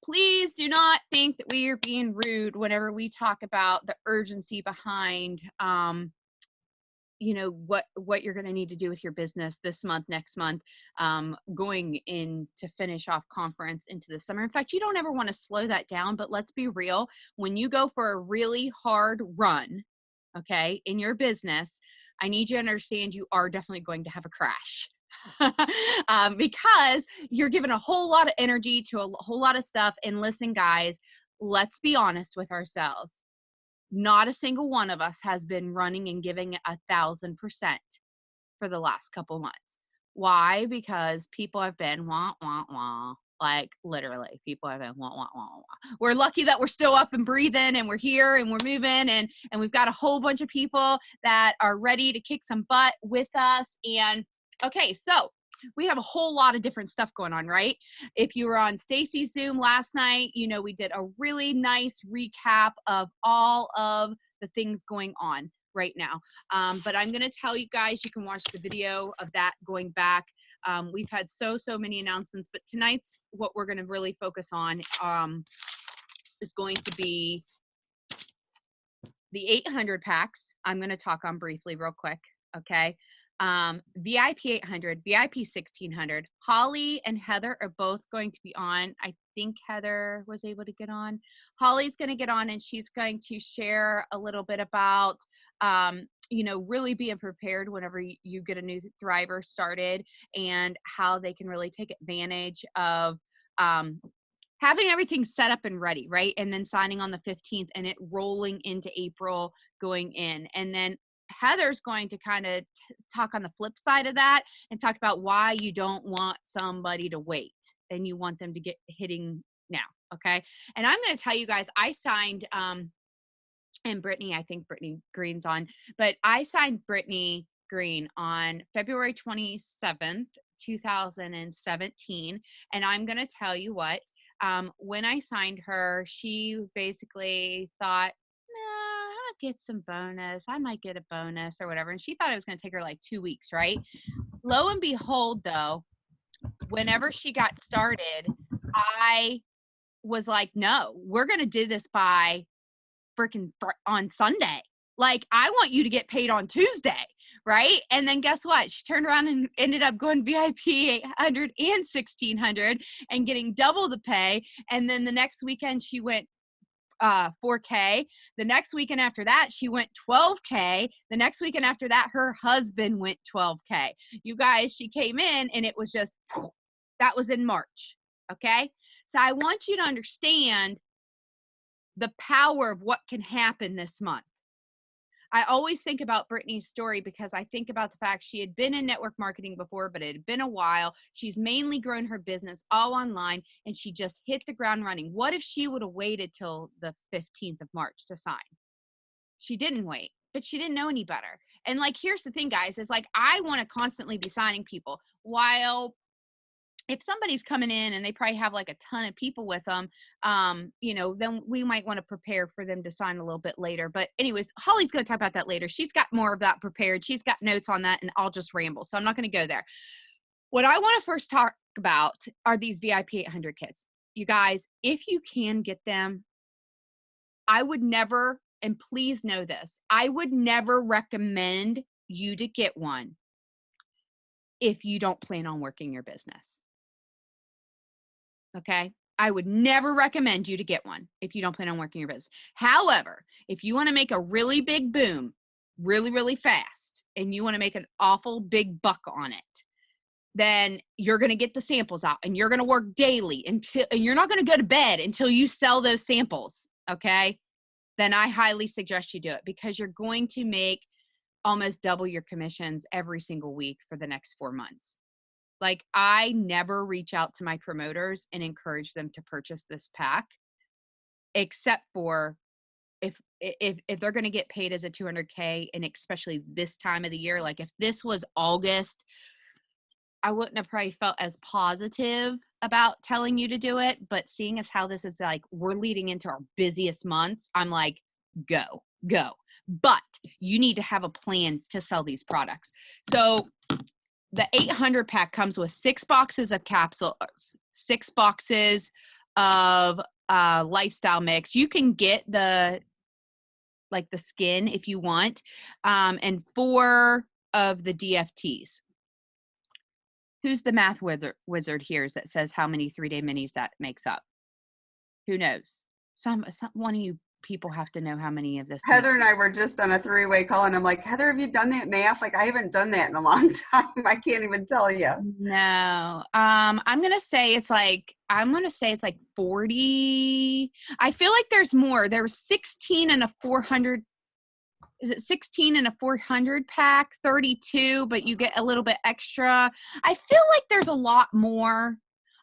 please do not think that we are being rude whenever we talk about the urgency behind, what you're going to need to do with your business this month, next month, going in to finish off conference into the summer. In fact, you don't ever want to slow that down, but let's be real. When you go for a really hard run, okay, in your business, I need you to understand you are definitely going to have a crash. Because you're giving a whole lot of energy to a whole lot of stuff. And listen, guys, let's be honest with ourselves. Not a single one of us has been running and giving 1,000% for the last couple months. Why? Because people have been wah, wah, wah. Like literally, people have been wah, wah, wah, wah. We're lucky that we're still up and breathing and we're here and we're moving and we've got a whole bunch of people that are ready to kick some butt with us. And okay, so we have a whole lot of different stuff going on, right? If you were on Stacy's Zoom last night, we did a really nice recap of all of the things going on right now. But I'm going to tell you guys, you can watch the video of that going back. We've had so many announcements, but tonight's what we're going to really focus on is going to be the 800 packs. I'm going to talk on briefly real quick. Okay. VIP 800, VIP 1600. Holly and Heather are both going to be on. I think Heather was able to get on. Holly's going to get on and she's going to share a little bit about, really being prepared whenever you get a new Thriver started and how they can really take advantage of, having everything set up and ready, right? And then signing on the 15th and it rolling into April going in. And then Heather's going to kind of talk on the flip side of that and talk about why you don't want somebody to wait and you want them to get hitting now. Okay. And I'm going to tell you guys, I signed, and Brittany, I think Brittany Green's on, but I signed Brittany Green on February 27th, 2017. And I'm going to tell you what, when I signed her, she basically thought, get some bonus. I might get a bonus or whatever. And she thought it was going to take her like 2 weeks, right? Lo and behold, though, whenever she got started, I was like, no, we're going to do this by freaking on Sunday. Like, I want you to get paid on Tuesday, right? And then guess what? She turned around and ended up going VIP 800 and 1600 and getting double the pay. And then the next weekend she went 4K. The next weekend after that, she went 12K. The next weekend after that, her husband went 12K. You guys, she came in and it was just, that was in March. Okay. So I want you to understand the power of what can happen this month. I always think about Brittany's story because I think about the fact she had been in network marketing before, but it had been a while. She's mainly grown her business all online and she just hit the ground running. What if she would have waited till the 15th of March to sign? She didn't wait, but she didn't know any better. And like, here's the thing, guys, is like, I want to constantly be signing people while if somebody's coming in and they probably have like a ton of people with them, then we might want to prepare for them to sign a little bit later. But anyways, Holly's going to talk about that later. She's got more of that prepared. She's got notes on that and I'll just ramble. So I'm not going to go there. What I want to first talk about are these VIP 800 kits. You guys, if you can get them, I would never, and please know this, I would never recommend you to get one if you don't plan on working your business. Okay. I would never recommend you to get one if you don't plan on working your business. However, if you want to make a really big boom really, really fast and you want to make an awful big buck on it, then you're going to get the samples out and you're going to work daily and you're not going to go to bed until you sell those samples. Okay. Then I highly suggest you do it because you're going to make almost double your commissions every single week for the next 4 months. Like, I never reach out to my promoters and encourage them to purchase this pack, except for if they're going to get paid as a 200K, and especially this time of the year. Like, if this was August, I wouldn't have probably felt as positive about telling you to do it. But seeing as how this is like, we're leading into our busiest months, I'm like, go. But you need to have a plan to sell these products. So the 800 pack comes with 6 boxes of capsules, 6 boxes of lifestyle mix. You can get the skin if you want, and 4 of the DFTs. Who's the math wizard here that says how many 3-day minis that makes up? Who knows? Some one of you people have to know how many of this Heather makes. and I were just on a three-way call, and I'm like, Heather, have you done that math? Like, I haven't done that in a long time. I can't even tell you. No. I'm gonna say it's like 40. I feel like there's more. There was 16 and a 400. Is it 16 and a 400 pack? 32, but you get a little bit extra. I feel like there's a lot more.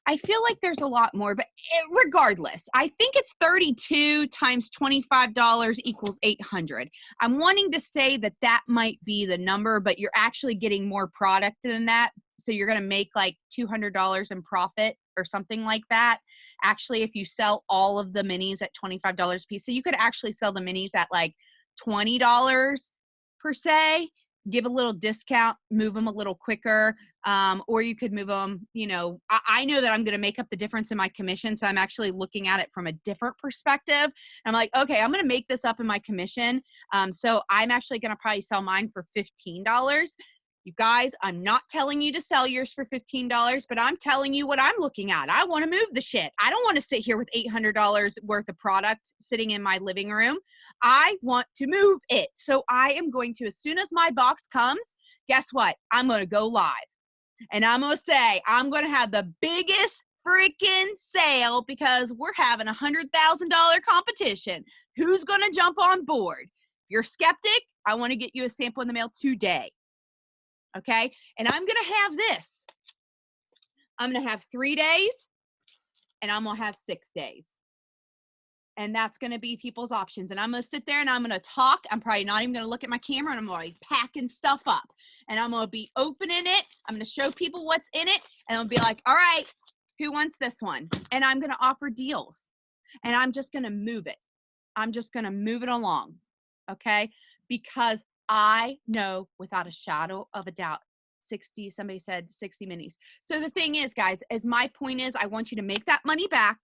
But regardless, I think it's 32 times $25 equals 800. I'm wanting to say that might be the number, but you're actually getting more product than that. So you're going to make like $200 in profit or something like that. Actually, if you sell all of the minis at $25 a piece, so you could actually sell the minis at like $20 per se, give a little discount, move them a little quicker. Or you could move them, I know that I'm going to make up the difference in my commission. So I'm actually looking at it from a different perspective. I'm like, okay, I'm going to make this up in my commission. So I'm actually going to probably sell mine for $15. You guys, I'm not telling you to sell yours for $15, but I'm telling you what I'm looking at. I want to move the shit. I don't want to sit here with $800 worth of product sitting in my living room. I want to move it. So I am going to, as soon as my box comes, guess what? I'm going to go live. And I'm going to say, I'm going to have the biggest freaking sale because we're having a $100,000 competition. Who's going to jump on board? If you're skeptic, I want to get you a sample in the mail today. Okay? And I'm going to have this. I'm going to have 3 days and I'm going to have 6 days. And that's going to be people's options. And I'm going to sit there and I'm going to talk. I'm probably not even going to look at my camera, and I'm going to be packing stuff up. And I'm going to be opening it. I'm going to show people what's in it. And I'll be like, all right, who wants this one? And I'm going to offer deals. And I'm just going to move it. I'm just going to move it along. Okay? Because I know without a shadow of a doubt, somebody said 60 minis. So the thing is, guys, my point is, I want you to make that money back.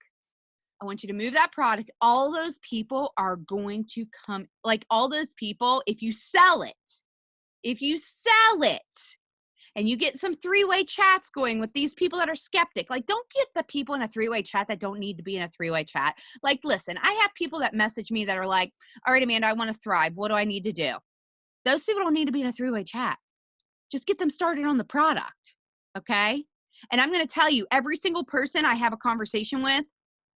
I want you to move that product. All those people are going to come, like all those people, if you sell it, and you get some 3-way chats going with these people that are skeptic, like don't get the people in a 3-way chat that don't need to be in a 3-way chat. Like, listen, I have people that message me that are like, all right, Amanda, I want to thrive. What do I need to do? Those people don't need to be in a 3-way chat. Just get them started on the product. Okay. And I'm going to tell you, every single person I have a conversation with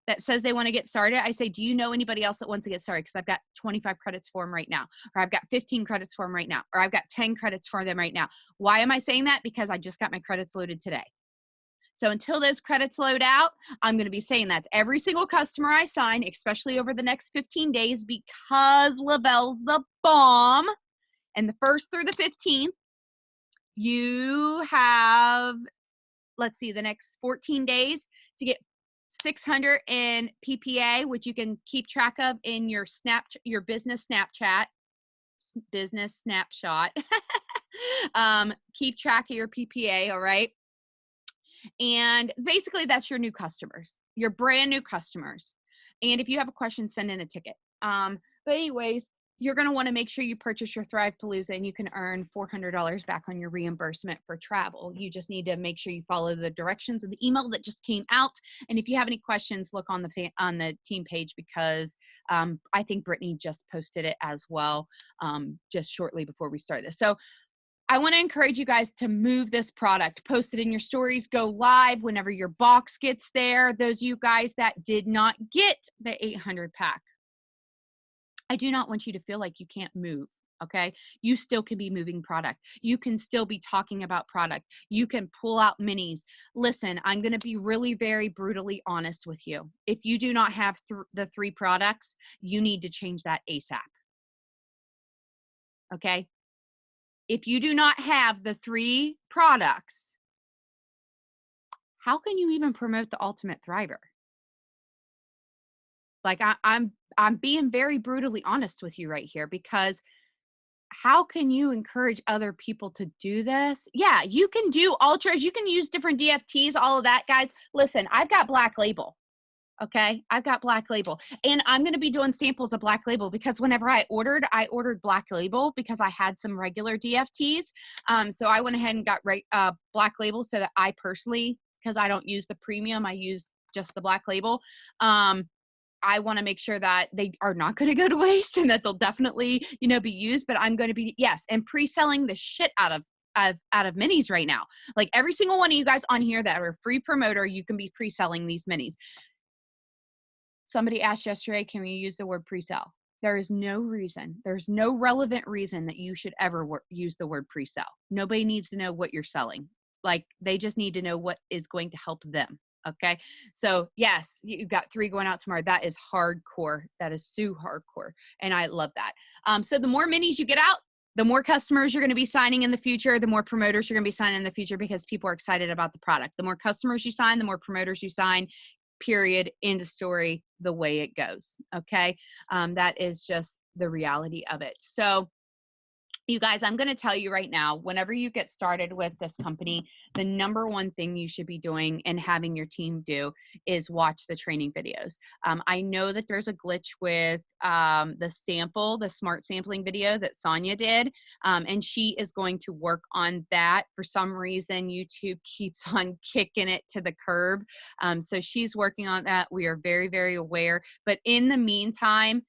that says they want to get started, I say, do you know anybody else that wants to get started? Because I've got 25 credits for them right now, or I've got 15 credits for them right now, or I've got 10 credits for them right now. Why am I saying that? Because I just got my credits loaded today. So until those credits load out, I'm going to be saying that to every single customer I sign, especially over the next 15 days, because Lavelle's the bomb. And the 1st through the 15th, you have, let's see, the next 14 days to get 600 in PPA, which you can keep track of in your business Snapchat, business snapshot. Keep track of your PPA, all right? And basically that's your new customers, your brand new customers. And if you have a question, send in a ticket. But anyways, you're going to want to make sure you purchase your Thrive Palooza, and you can earn $400 back on your reimbursement for travel. You just need to make sure you follow the directions of the email that just came out. And if you have any questions, look on the team page, because I think Brittany just posted it as well, just shortly before we start this. So I want to encourage you guys to move this product, post it in your stories, go live whenever your box gets there. Those of you guys that did not get the 800 pack, I do not want you to feel like you can't move. Okay. You still can be moving product. You can still be talking about product. You can pull out minis. Listen, I'm going to be really, very brutally honest with you. If you do not have the 3 products, you need to change that ASAP. Okay. If you do not have the 3 products, how can you even promote the Ultimate Thriver? Like I'm being very brutally honest with you right here, because how can you encourage other people to do this? Yeah, you can do ultras, you can use different DFTs, all of that, guys. Listen, I've got Black Label. Okay, I've got Black Label, and I'm gonna be doing samples of Black Label because whenever I ordered Black Label because I had some regular DFTs. So I went ahead and got Black Label so that I personally, because I don't use the premium, I use just the Black Label. Um, I want to make sure that they are not going to go to waste and that they'll definitely, be used. But I'm going to be, yes, and pre-selling the shit out of minis right now. Like every single one of you guys on here that are a free promoter, you can be pre-selling these minis. Somebody asked yesterday, can we use the word pre-sell? There is no reason, there's no relevant reason that you should ever use the word pre-sell. Nobody needs to know what you're selling. Like they just need to know what is going to help them. Okay. So yes, you've got 3 going out tomorrow. That is hardcore. That is so hardcore. And I love that. So the more minis you get out, the more customers you're going to be signing in the future, the more promoters you're going to be signing in the future because people are excited about the product. The more customers you sign, the more promoters you sign, period, end of story, the way it goes. Okay. That is just the reality of it. So you guys, I'm going to tell you right now, whenever you get started with this company, the number one thing you should be doing and having your team do is watch the training videos. I know that there's a glitch with the smart sampling video that Sonia did, and she is going to work on that. For some reason, YouTube keeps on kicking it to the curb. So she's working on that. We are very, very aware. But in the meantime,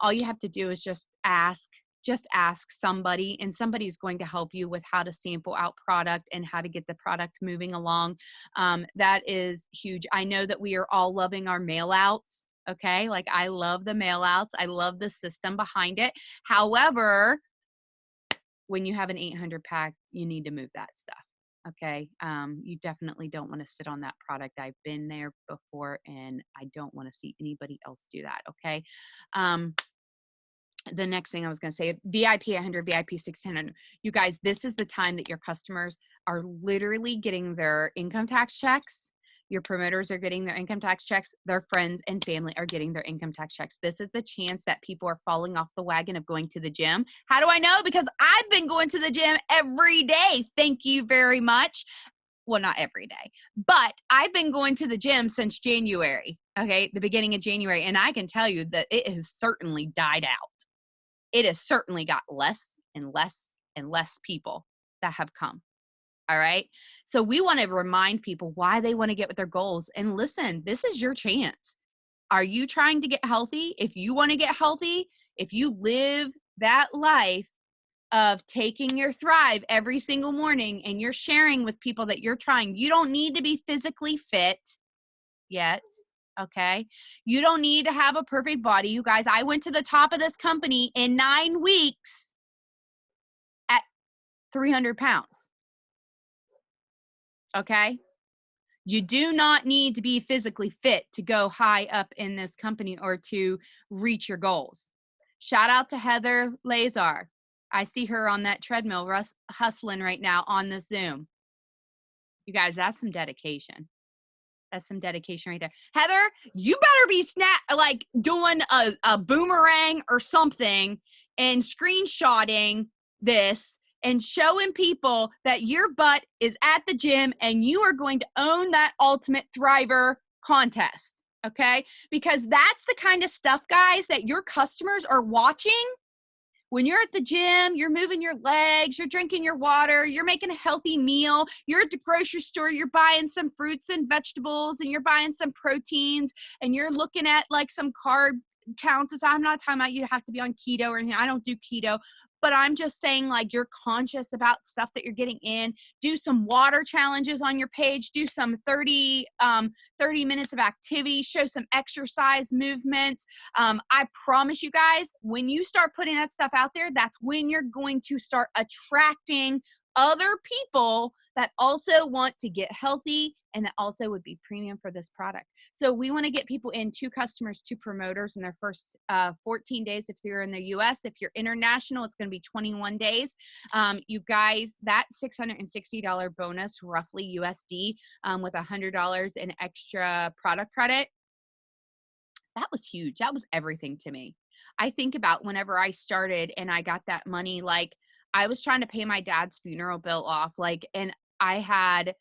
all you have to do is just ask somebody, and somebody's going to help you with how to sample out product and how to get the product moving along. That is huge. I know that we are all loving our mail outs. Okay. Like I love the mail outs. I love the system behind it. However, when you have an 800 pack, you need to move that stuff. Okay. You definitely don't want to sit on that product. I've been there before and I don't want to see anybody else do that. Okay. The next thing I was going to say, VIP 100, VIP 1600. You guys, this is the time that your customers are literally getting their income tax checks. Your promoters are getting their income tax checks. Their friends and family are getting their income tax checks. This is the chance that people are falling off the wagon of going to the gym. How do I know? Because I've been going to the gym every day. Thank you very much. Well, not every day, but I've been going to the gym since January. Okay. The beginning of January. And I can tell you that it has certainly died out. It has certainly got less and less and less people that have come. All right. So we want to remind people why they want to get with their goals. And listen, this is your chance. Are you trying to get healthy? If you want to get healthy, if you live that life of taking your Thrive every single morning and you're sharing with people that you're trying, you don't need to be physically fit yet. Okay. You don't need to have a perfect body. You guys, I went to the top of this company in 9 weeks at 300 pounds. Okay. You do not need to be physically fit to go high up in this company or to reach your goals. Shout out to Heather Lazar. I see her on that treadmill hustling right now on the Zoom. You guys, that's some dedication. That's some dedication right there. Heather, you better be doing a boomerang or something and screenshotting this and showing people that your butt is at the gym and you are going to own that Ultimate Thriver contest. Okay? Because that's the kind of stuff, guys, that your customers are watching. When you're at the gym, you're moving your legs, you're drinking your water, you're making a healthy meal, you're at the grocery store, you're buying some fruits and vegetables, and you're buying some proteins, and you're looking at like some carb counts. I'm not talking about you have to be on keto or anything. I don't do keto, but I'm just saying like you're conscious about stuff that you're getting in. Do some water challenges on your page. Do some 30 minutes of activity. Show some exercise movements. I promise you guys, when you start putting that stuff out there, that's when you're going to start attracting other people that also want to get healthy and that also would be premium for this product. So we want to get people in, 2 customers, 2 promoters in their first 14 days if you're in the US. If you're international, it's going to be 21 days. You guys, that $660 bonus, roughly USD, with $100 in extra product credit, that was huge. That was everything to me. I think about whenever I started and I got that money, like I was trying to pay my dad's funeral bill off, and I had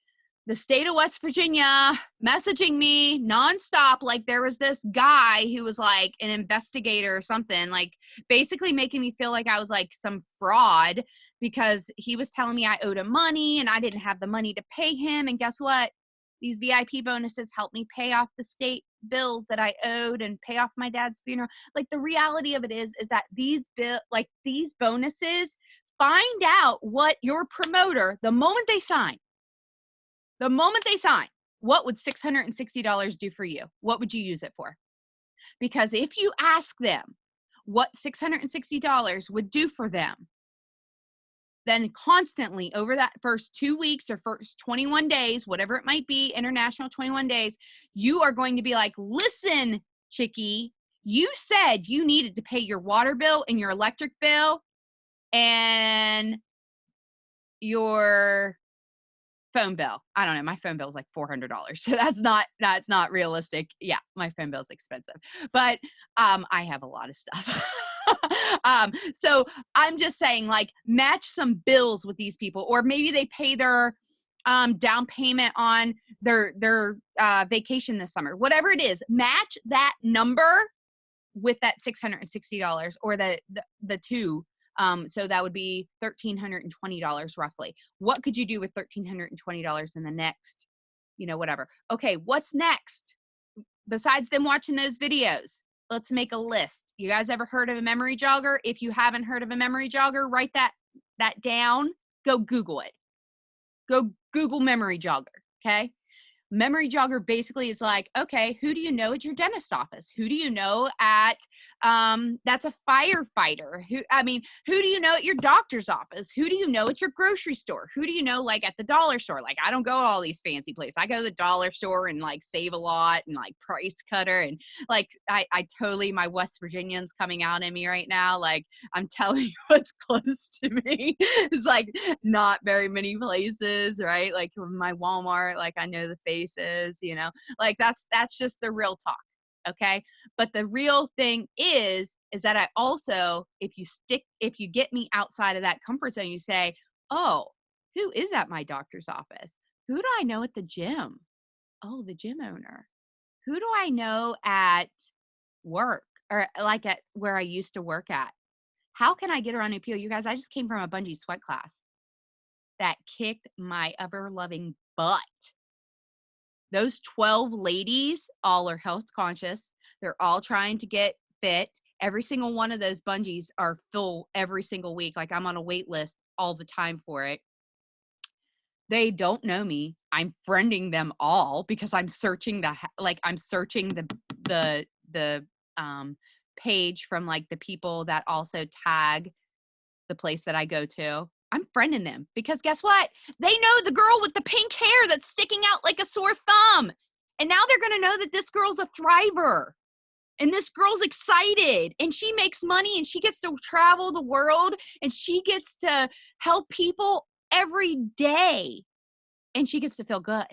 the state of West Virginia messaging me nonstop. Like there was this guy who was like an investigator or something, like basically making me feel like I was like some fraud because he was telling me I owed him money and I didn't have the money to pay him. And guess what? These VIP bonuses helped me pay off the state bills that I owed and pay off my dad's funeral. Like the reality of it is that these bonuses, find out what your promoter, the moment they sign, what would $660 do for you? What would you use it for? Because if you ask them what $660 would do for them, then constantly over that first 2 weeks or first 21 days, whatever it might be, international 21 days, you are going to be like, listen, chickie, you said you needed to pay your water bill and your electric bill and your phone bill. I don't know. My phone bill is like $400. So that's not realistic. Yeah, my phone bill is expensive. But I have a lot of stuff. So I'm just saying, like, match some bills with these people, or maybe they pay their down payment on their vacation this summer. Whatever it is, match that number with that $660 or the two. So that would be $1,320 roughly. What could you do with $1,320 in the next, whatever? Okay, what's next? Besides them watching those videos, let's make a list. You guys ever heard of a memory jogger? If you haven't heard of a memory jogger, write that down. Go Google it. Go Google memory jogger, okay? Memory jogger basically is like, okay, who do you know at your dentist office? Who do you know at that's a firefighter? Who do you know at your doctor's office? Who do you know at your grocery store? Who do you know like at the dollar store? Like I don't go to all these fancy places. I go to the dollar store and like Save a Lot and like Price Cutter, and like I totally, my West Virginian's coming out in me right now. Like I'm telling you what's close to me. It's like not very many places, right? Like my Walmart, like I know the faces, like that's just the real talk. Okay. But the real thing is that I also, if you get me outside of that comfort zone, you say, oh, who is at my doctor's office? Who do I know at the gym? Oh, the gym owner. Who do I know at work or like at where I used to work at? How can I get around new people? You guys, I just came from a bungee sweat class that kicked my ever loving butt. Those 12 ladies all are health conscious. They're all trying to get fit. Every single one of those bungees are full every single week. Like I'm on a wait list all the time for it. They don't know me. I'm friending them all because I'm searching the page from like the people that also tag the place that I go to. I'm friending them because guess what? They know the girl with the pink hair that's sticking out like a sore thumb. And now they're going to know that this girl's a thriver. And this girl's excited and she makes money and she gets to travel the world and she gets to help people every day and she gets to feel good.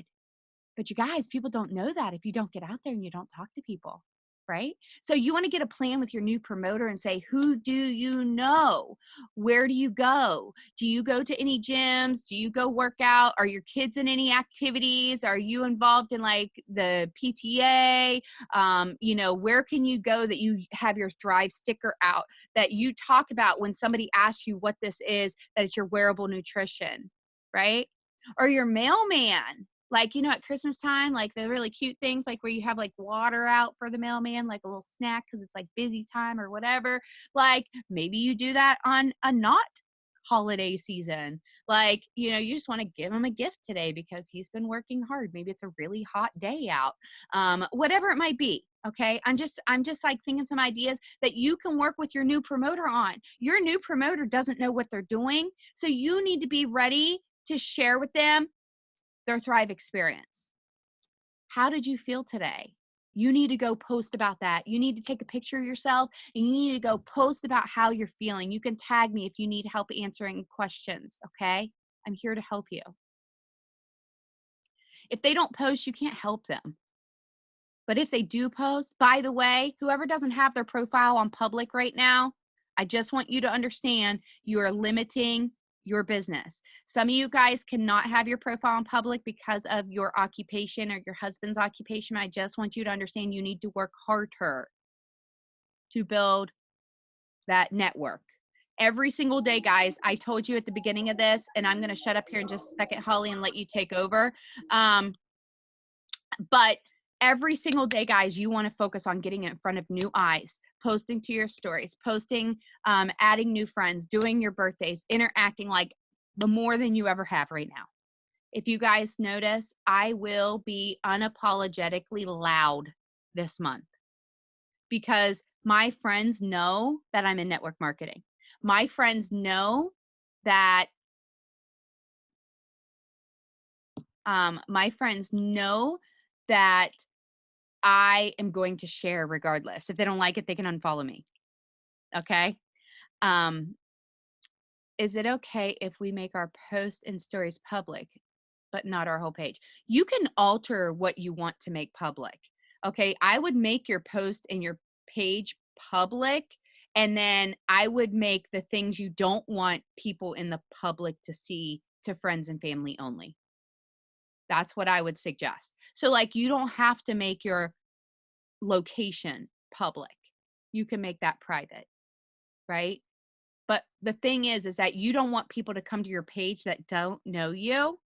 But you guys, people don't know that if you don't get out there and you don't talk to people, right? So you want to get a plan with your new promoter and say, who do you know? Where do you go? Do you go to any gyms? Do you go work out? Are your kids in any activities? Are you involved in like the PTA? Where can you go that you have your Thrive sticker out that you talk about when somebody asks you what this is, that it's your wearable nutrition, right? Or your mailman. Like, at Christmas time, like the really cute things, like where you have like water out for the mailman, like a little snack because it's like busy time or whatever. Like maybe you do that on a not holiday season. Like, you just want to give him a gift today because he's been working hard. Maybe it's a really hot day out. Whatever it might be. Okay. I'm just like thinking some ideas that you can work with your new promoter on. Your new promoter doesn't know what they're doing. So you need to be ready to share with them their Thrive experience. How did you feel today? You need to go post about that. You need to take a picture of yourself and you need to go post about how you're feeling. You can tag me if you need help answering questions, okay? I'm here to help you. If they don't post, you can't help them. But if they do post, by the way, whoever doesn't have their profile on public right now, I just want you to understand you are limiting your business. Some of you guys cannot have your profile in public because of your occupation or your husband's occupation. I just want you to understand you need to work harder to build that network. Every single day, guys, I told you at the beginning of this, and I'm going to shut up here in just a second, Holly, and let you take over. But every single day, guys, you want to focus on getting in front of new eyes, posting to your stories, posting, adding new friends, doing your birthdays, interacting like the more than you ever have right now. If you guys notice, I will be unapologetically loud this month because my friends know that I'm in network marketing. My friends know that I am going to share regardless. If they don't like it, they can unfollow me. Okay. Um, is it okay if we make our posts and stories public, but not our whole page? You can alter what you want to make public. Okay. I would make your post and your page public, and then I would make the things you don't want people in the public to see to friends and family only. That's what I would suggest. So, like, you don't have to make your location public. You can make that private, right? But the thing is that you don't want people to come to your page that don't know you,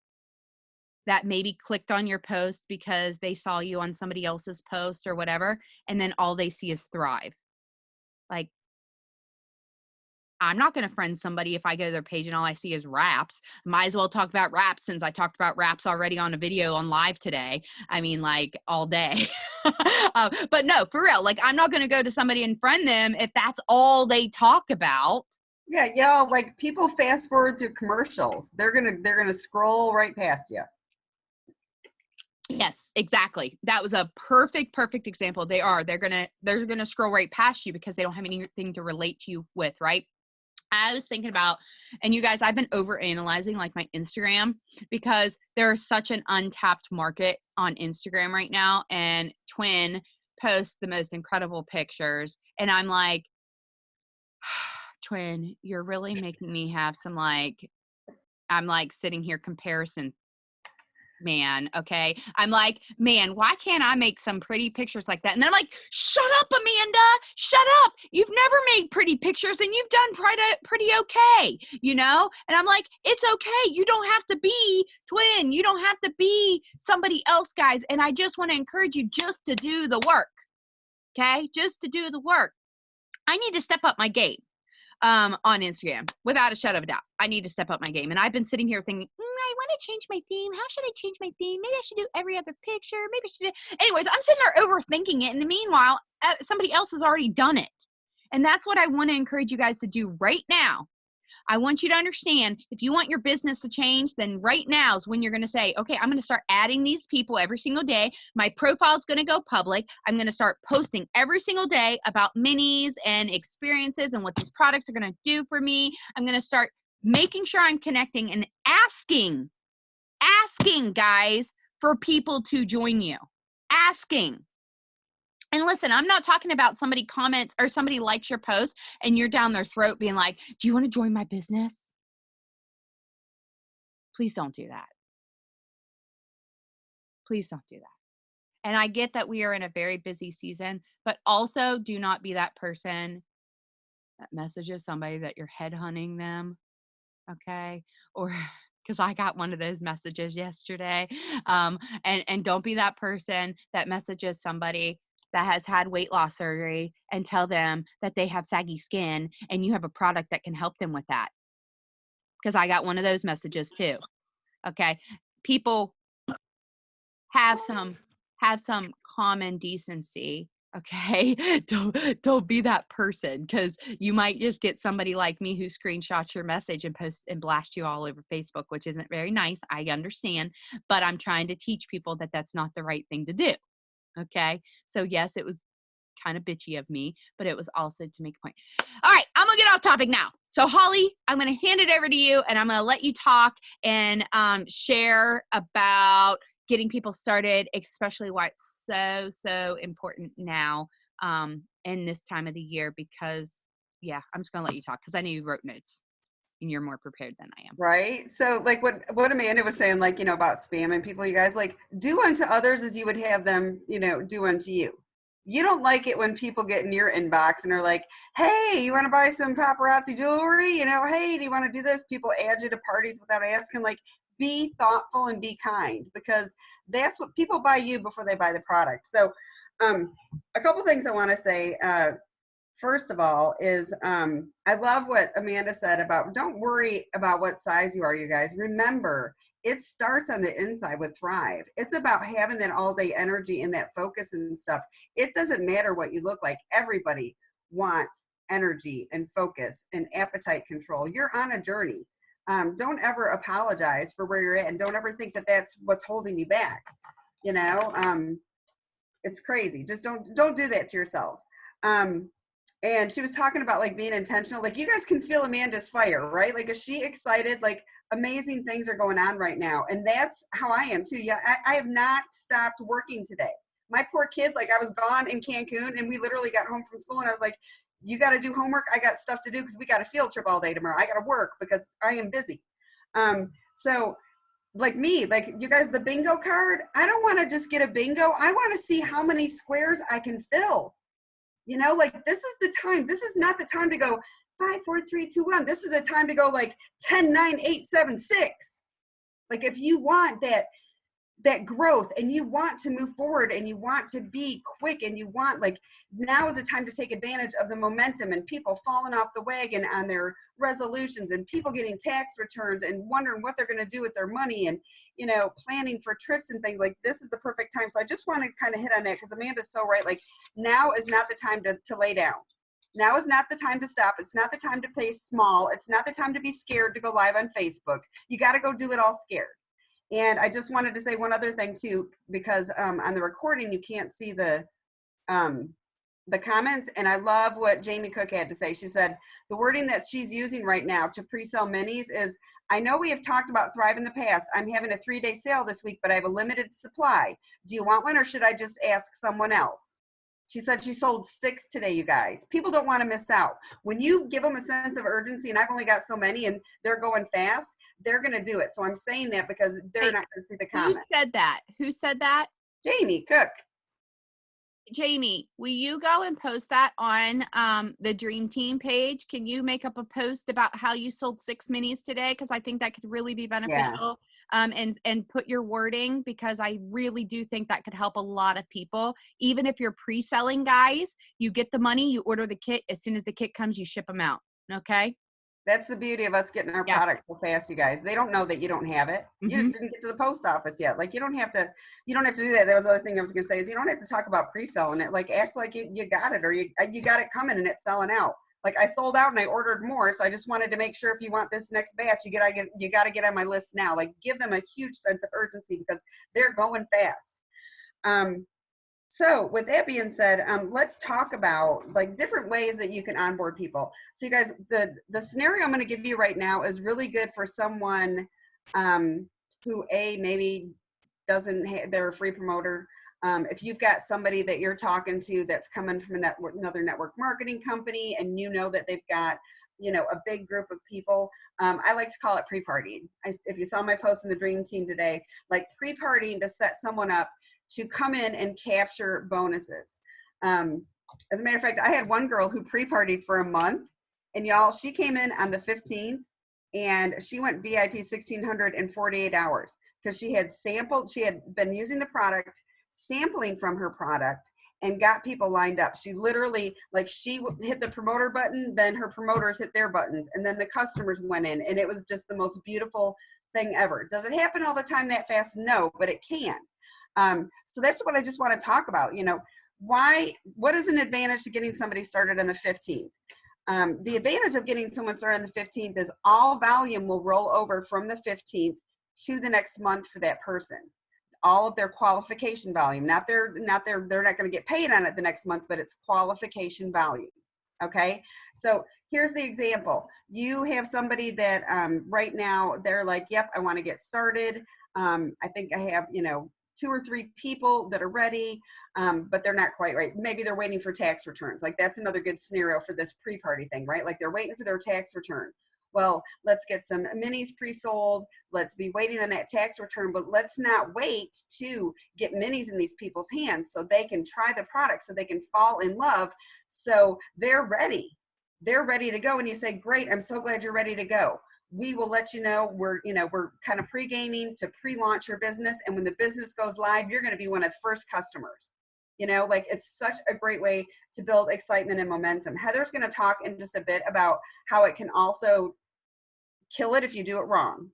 that maybe clicked on your post because they saw you on somebody else's post or whatever, and then all they see is Thrive. Like, I'm not going to friend somebody if I go to their page and all I see is wraps. Might as well talk about wraps since I talked about wraps already on a video on live today. I mean, like all day. But no, for real, like I'm not going to go to somebody and friend them if that's all they talk about. Yeah, yeah, like people fast forward through commercials. They're gonna scroll right past you. Yes, exactly. That was a perfect example. They're gonna scroll right past you because they don't have anything to relate to you with, right? I was thinking about, and you guys, I've been over analyzing like my Instagram because there is such an untapped market on Instagram right now. And Twin posts the most incredible pictures. And I'm like, Twin, you're really making me have some I'm like sitting here comparison man. Okay. I'm like, man, why can't I make some pretty pictures like that? And then I'm like, shut up, Amanda. Shut up. You've never made pretty pictures and you've done pretty okay, you know? And I'm like, it's okay. You don't have to be Twin. You don't have to be somebody else, guys. And I just want to encourage you just to do the work. Okay. Just to do the work. I need to step up my game on Instagram, without a shadow of a doubt. I need to step up my game. And I've been sitting here thinking, I want to change my theme. How should I change my theme? Maybe I should do every other picture. Maybe I should do. Anyways, I'm sitting there overthinking it. In the meanwhile, somebody else has already done it. And that's what I want to encourage you guys to do right now. I want you to understand, if you want your business to change, then right now is when you're going to say, okay, I'm going to start adding these people every single day. My profile is going to go public. I'm going to start posting every single day about minis and experiences and what these products are going to do for me. I'm going to start making sure I'm connecting and asking guys for people to join you. Asking. And listen, I'm not talking about somebody comments or somebody likes your post and you're down their throat being like, do you want to join my business? Please don't do that. Please don't do that. And I get that we are in a very busy season, but also do not be that person that messages somebody that you're headhunting them. Okay. Or because I got one of those messages yesterday. And don't be that person that messages somebody that has had weight loss surgery and tell them that they have saggy skin and you have a product that can help them with that. Because I got one of those messages too. Okay. People have some common decency. Okay. Don't be that person, because you might just get somebody like me who screenshots your message and posts and blast you all over Facebook, which isn't very nice. I understand, but I'm trying to teach people that that's not the right thing to do. Okay. So yes, it was kind of bitchy of me, but it was also to make a point. All right, I'm gonna get off topic now. So Holly, I'm gonna hand it over to you, and I'm gonna let you talk and share about getting people started, especially why it's so important now in this time of the year. Because yeah, I'm just gonna let you talk because I know you wrote notes. and you're more prepared than I am. Right. So like what Amanda was saying, like, about spamming people, you guys, like, do unto others as you would have them, do unto you. You don't like it when people get in your inbox and are like, hey, you want to buy some paparazzi jewelry? Hey, do you want to do this? People add you to parties without asking. Like, be thoughtful and be kind, because that's what people buy you before they buy the product. So a couple things I want to say. First of all, is I love what Amanda said about don't worry about what size you are, you guys. Remember, it starts on the inside with Thrive. It's about having that all day energy and that focus and stuff. It doesn't matter what you look like. Everybody wants energy and focus and appetite control. You're on a journey. Don't ever apologize for where you're at, and don't ever think that that's what's holding you back. It's crazy. Just don't do that to yourselves. And she was talking about like being intentional. Like, you guys can feel Amanda's fire, right? Like, is she excited? Like, amazing things are going on right now. And that's how I am too. Yeah, I have not stopped working today. My poor kid, like, I was gone in Cancun and we literally got home from school and I was like, you got to do homework. I got stuff to do because we got a field trip all day tomorrow. I got to work because I am busy. So like me, like you guys, the bingo card, I don't want to just get a bingo. I want to see how many squares I can fill. Like, this is the time. This is not the time to go 5, 4, 3, 2, 1. This is the time to go like 10, 9, 8, 7, 6. Like, if you want that growth and you want to move forward and you want to be quick and you want, like, now is the time to take advantage of the momentum and people falling off the wagon on their resolutions and people getting tax returns and wondering what they're going to do with their money and planning for trips and things. Like, this is the perfect time. So I just want to kind of hit on that because Amanda's so right. Like, now is not the time to lay down. Now is not the time to stop. It's not the time to play small. It's not the time to be scared to go live on Facebook. You got to go do it all scared. And I just wanted to say one other thing too, because on the recording you can't see the comments, and I love what Jamie Cook had to say. She said the wording that she's using right now to pre-sell minis is, I know we have talked about Thrive in the past. I'm having a 3-day sale this week, but I have a limited supply. Do you want one or should I just ask someone else? She said she sold 6 today, you guys. People don't want to miss out. When you give them a sense of urgency, and I've only got so many and they're going fast, they're going to do it. So I'm saying that because they're not going to see the comment. Who said that? Who said that? Jamie Cook. Jamie, will you go and post that on the Dream Team page? Can you make up a post about how you sold 6 minis today? Because I think that could really be beneficial. And put your wording, because I really do think that could help a lot of people. Even if you're pre-selling, guys, you get the money, you order the kit. As soon as the kit comes, you ship them out. Okay? That's the beauty of us getting our product so fast, you guys. They don't know that you don't have it. You just didn't get to the post office yet. Like, you don't have to do that. That was the other thing I was going to say is you don't have to talk about pre-selling it. Like, act like you got it, or you got it coming and it's selling out. Like, I sold out and I ordered more. So I just wanted to make sure if you want this next batch, you got to get on my list now. Like, give them a huge sense of urgency because they're going fast. So with that being said, let's talk about like different ways that you can onboard people. So you guys, the scenario I'm going to give you right now is really good for someone who maybe doesn't have, they're a free promoter. If you've got somebody that you're talking to that's coming from another network marketing company and you know that they've got a big group of people, I like to call it pre-partying. If you saw my post in the Dream Team today, like pre-partying to set someone up to come in and capture bonuses. As a matter of fact, I had one girl who pre-partied for a month, and y'all, she came in on the 15th and she went VIP 1,600 in 48 hours because she had been using the product, sampling from her product, and got people lined up. She literally, like, she hit the promoter button, then her promoters hit their buttons, and then the customers went in, and it was just the most beautiful thing ever. Does it happen all the time that fast? No, but it can. So that's what I just want to talk about. What is an advantage to getting somebody started on the 15th? The advantage of getting someone started on the 15th is all volume will roll over from the 15th to the next month for that person. All of their qualification volume, they're not going to get paid on it the next month, but it's qualification volume. Okay. So here's the example. You have somebody that right now they're like, yep, I want to get started. I think I have, 2 or 3 people that are ready, but they're not quite right. Maybe they're waiting for tax returns. Like, that's another good scenario for this pre-party thing, right? Like, they're waiting for their tax return. well, let's get some minis pre-sold. Let's be waiting on that tax return, but let's not wait to get minis in these people's hands so they can try the product, so they can fall in love, so they're ready. They're ready to go. And you say, great, I'm so glad you're ready to go. We will let you know. We're kind of pre-gaming to pre-launch your business. And when the business goes live, you're going to be one of the first customers. Like, it's such a great way to build excitement and momentum. Heather's going to talk in just a bit about how it can also kill it if you do it wrong.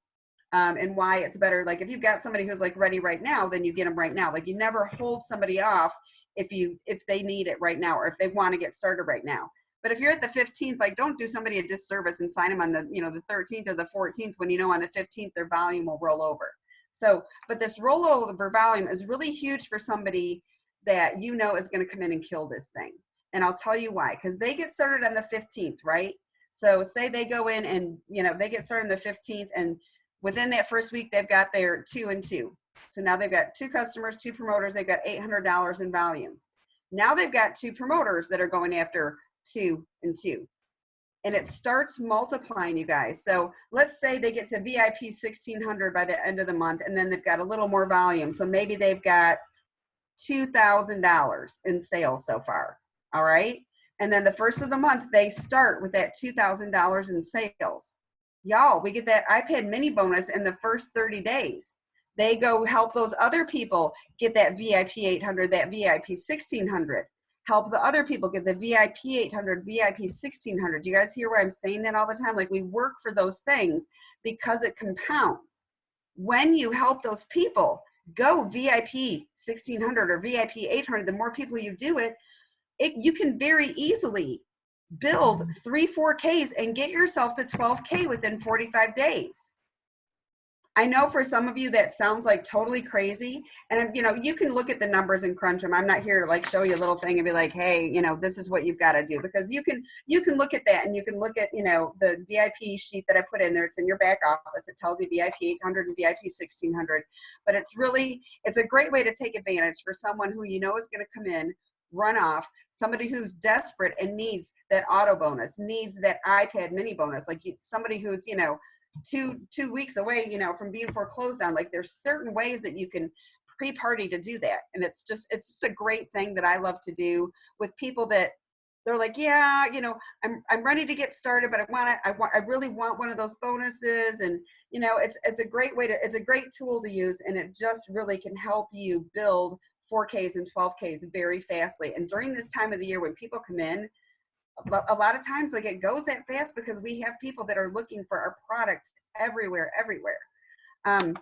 And why it's better. Like, if you've got somebody who's like ready right now, then you get them right now. Like, you never hold somebody off if they need it right now, or if they want to get started right now. But if you're at the 15th, like, don't do somebody a disservice and sign them on the 13th or the 14th, when on the 15th their volume will roll over. So, but this rollover volume is really huge for somebody that is going to come in and kill this thing. And I'll tell you why. Because they get started on the 15th, right? So say they go in and they get started on the 15th, and within that first week they've got their 2 and 2. So now they've got 2 customers, 2 promoters. They've got $800 in volume. Now they've got 2 promoters that are going after 2 and 2. And it starts multiplying, you guys. So let's say they get to VIP 1600 by the end of the month, and then they've got a little more volume. So maybe they've got $2,000 in sales so far. All right. And then the first of the month, they start with that $2,000 in sales. Y'all, we get that iPad mini bonus in the first 30 days. They go help those other people get that VIP 800, that VIP 1600. Help the other people get the VIP 800, VIP 1600. Do you guys hear why I'm saying that all the time? Like, we work for those things because it compounds. When you help those people go VIP 1600 or VIP 800, the more people you do it, you can very easily build 3-4Ks and get yourself to 12K within 45 days. I know for some of you that sounds like totally crazy, and you can look at the numbers and crunch them. I'm not here to like show you a little thing and be like, hey, this is what you've got to do, because you can look at that, and you can look at the VIP sheet that I put in there. It's in your back office. It tells you VIP 800 and VIP 1600, but it's a great way to take advantage for someone who is going to come in, run off, somebody who's desperate and needs that auto bonus, needs that iPad mini bonus, like somebody who's two weeks away from being foreclosed on. Like, there's certain ways that you can pre-party to do that, and it's just a great thing that I love to do with people that they're like, yeah, I'm ready to get started, but I really want one of those bonuses. And it's a great it's a great tool to use, and it just really can help you build 4Ks and 12Ks very fastly. And during this time of the year when people come in, a lot of times, like, it goes that fast because we have people that are looking for our product everywhere. And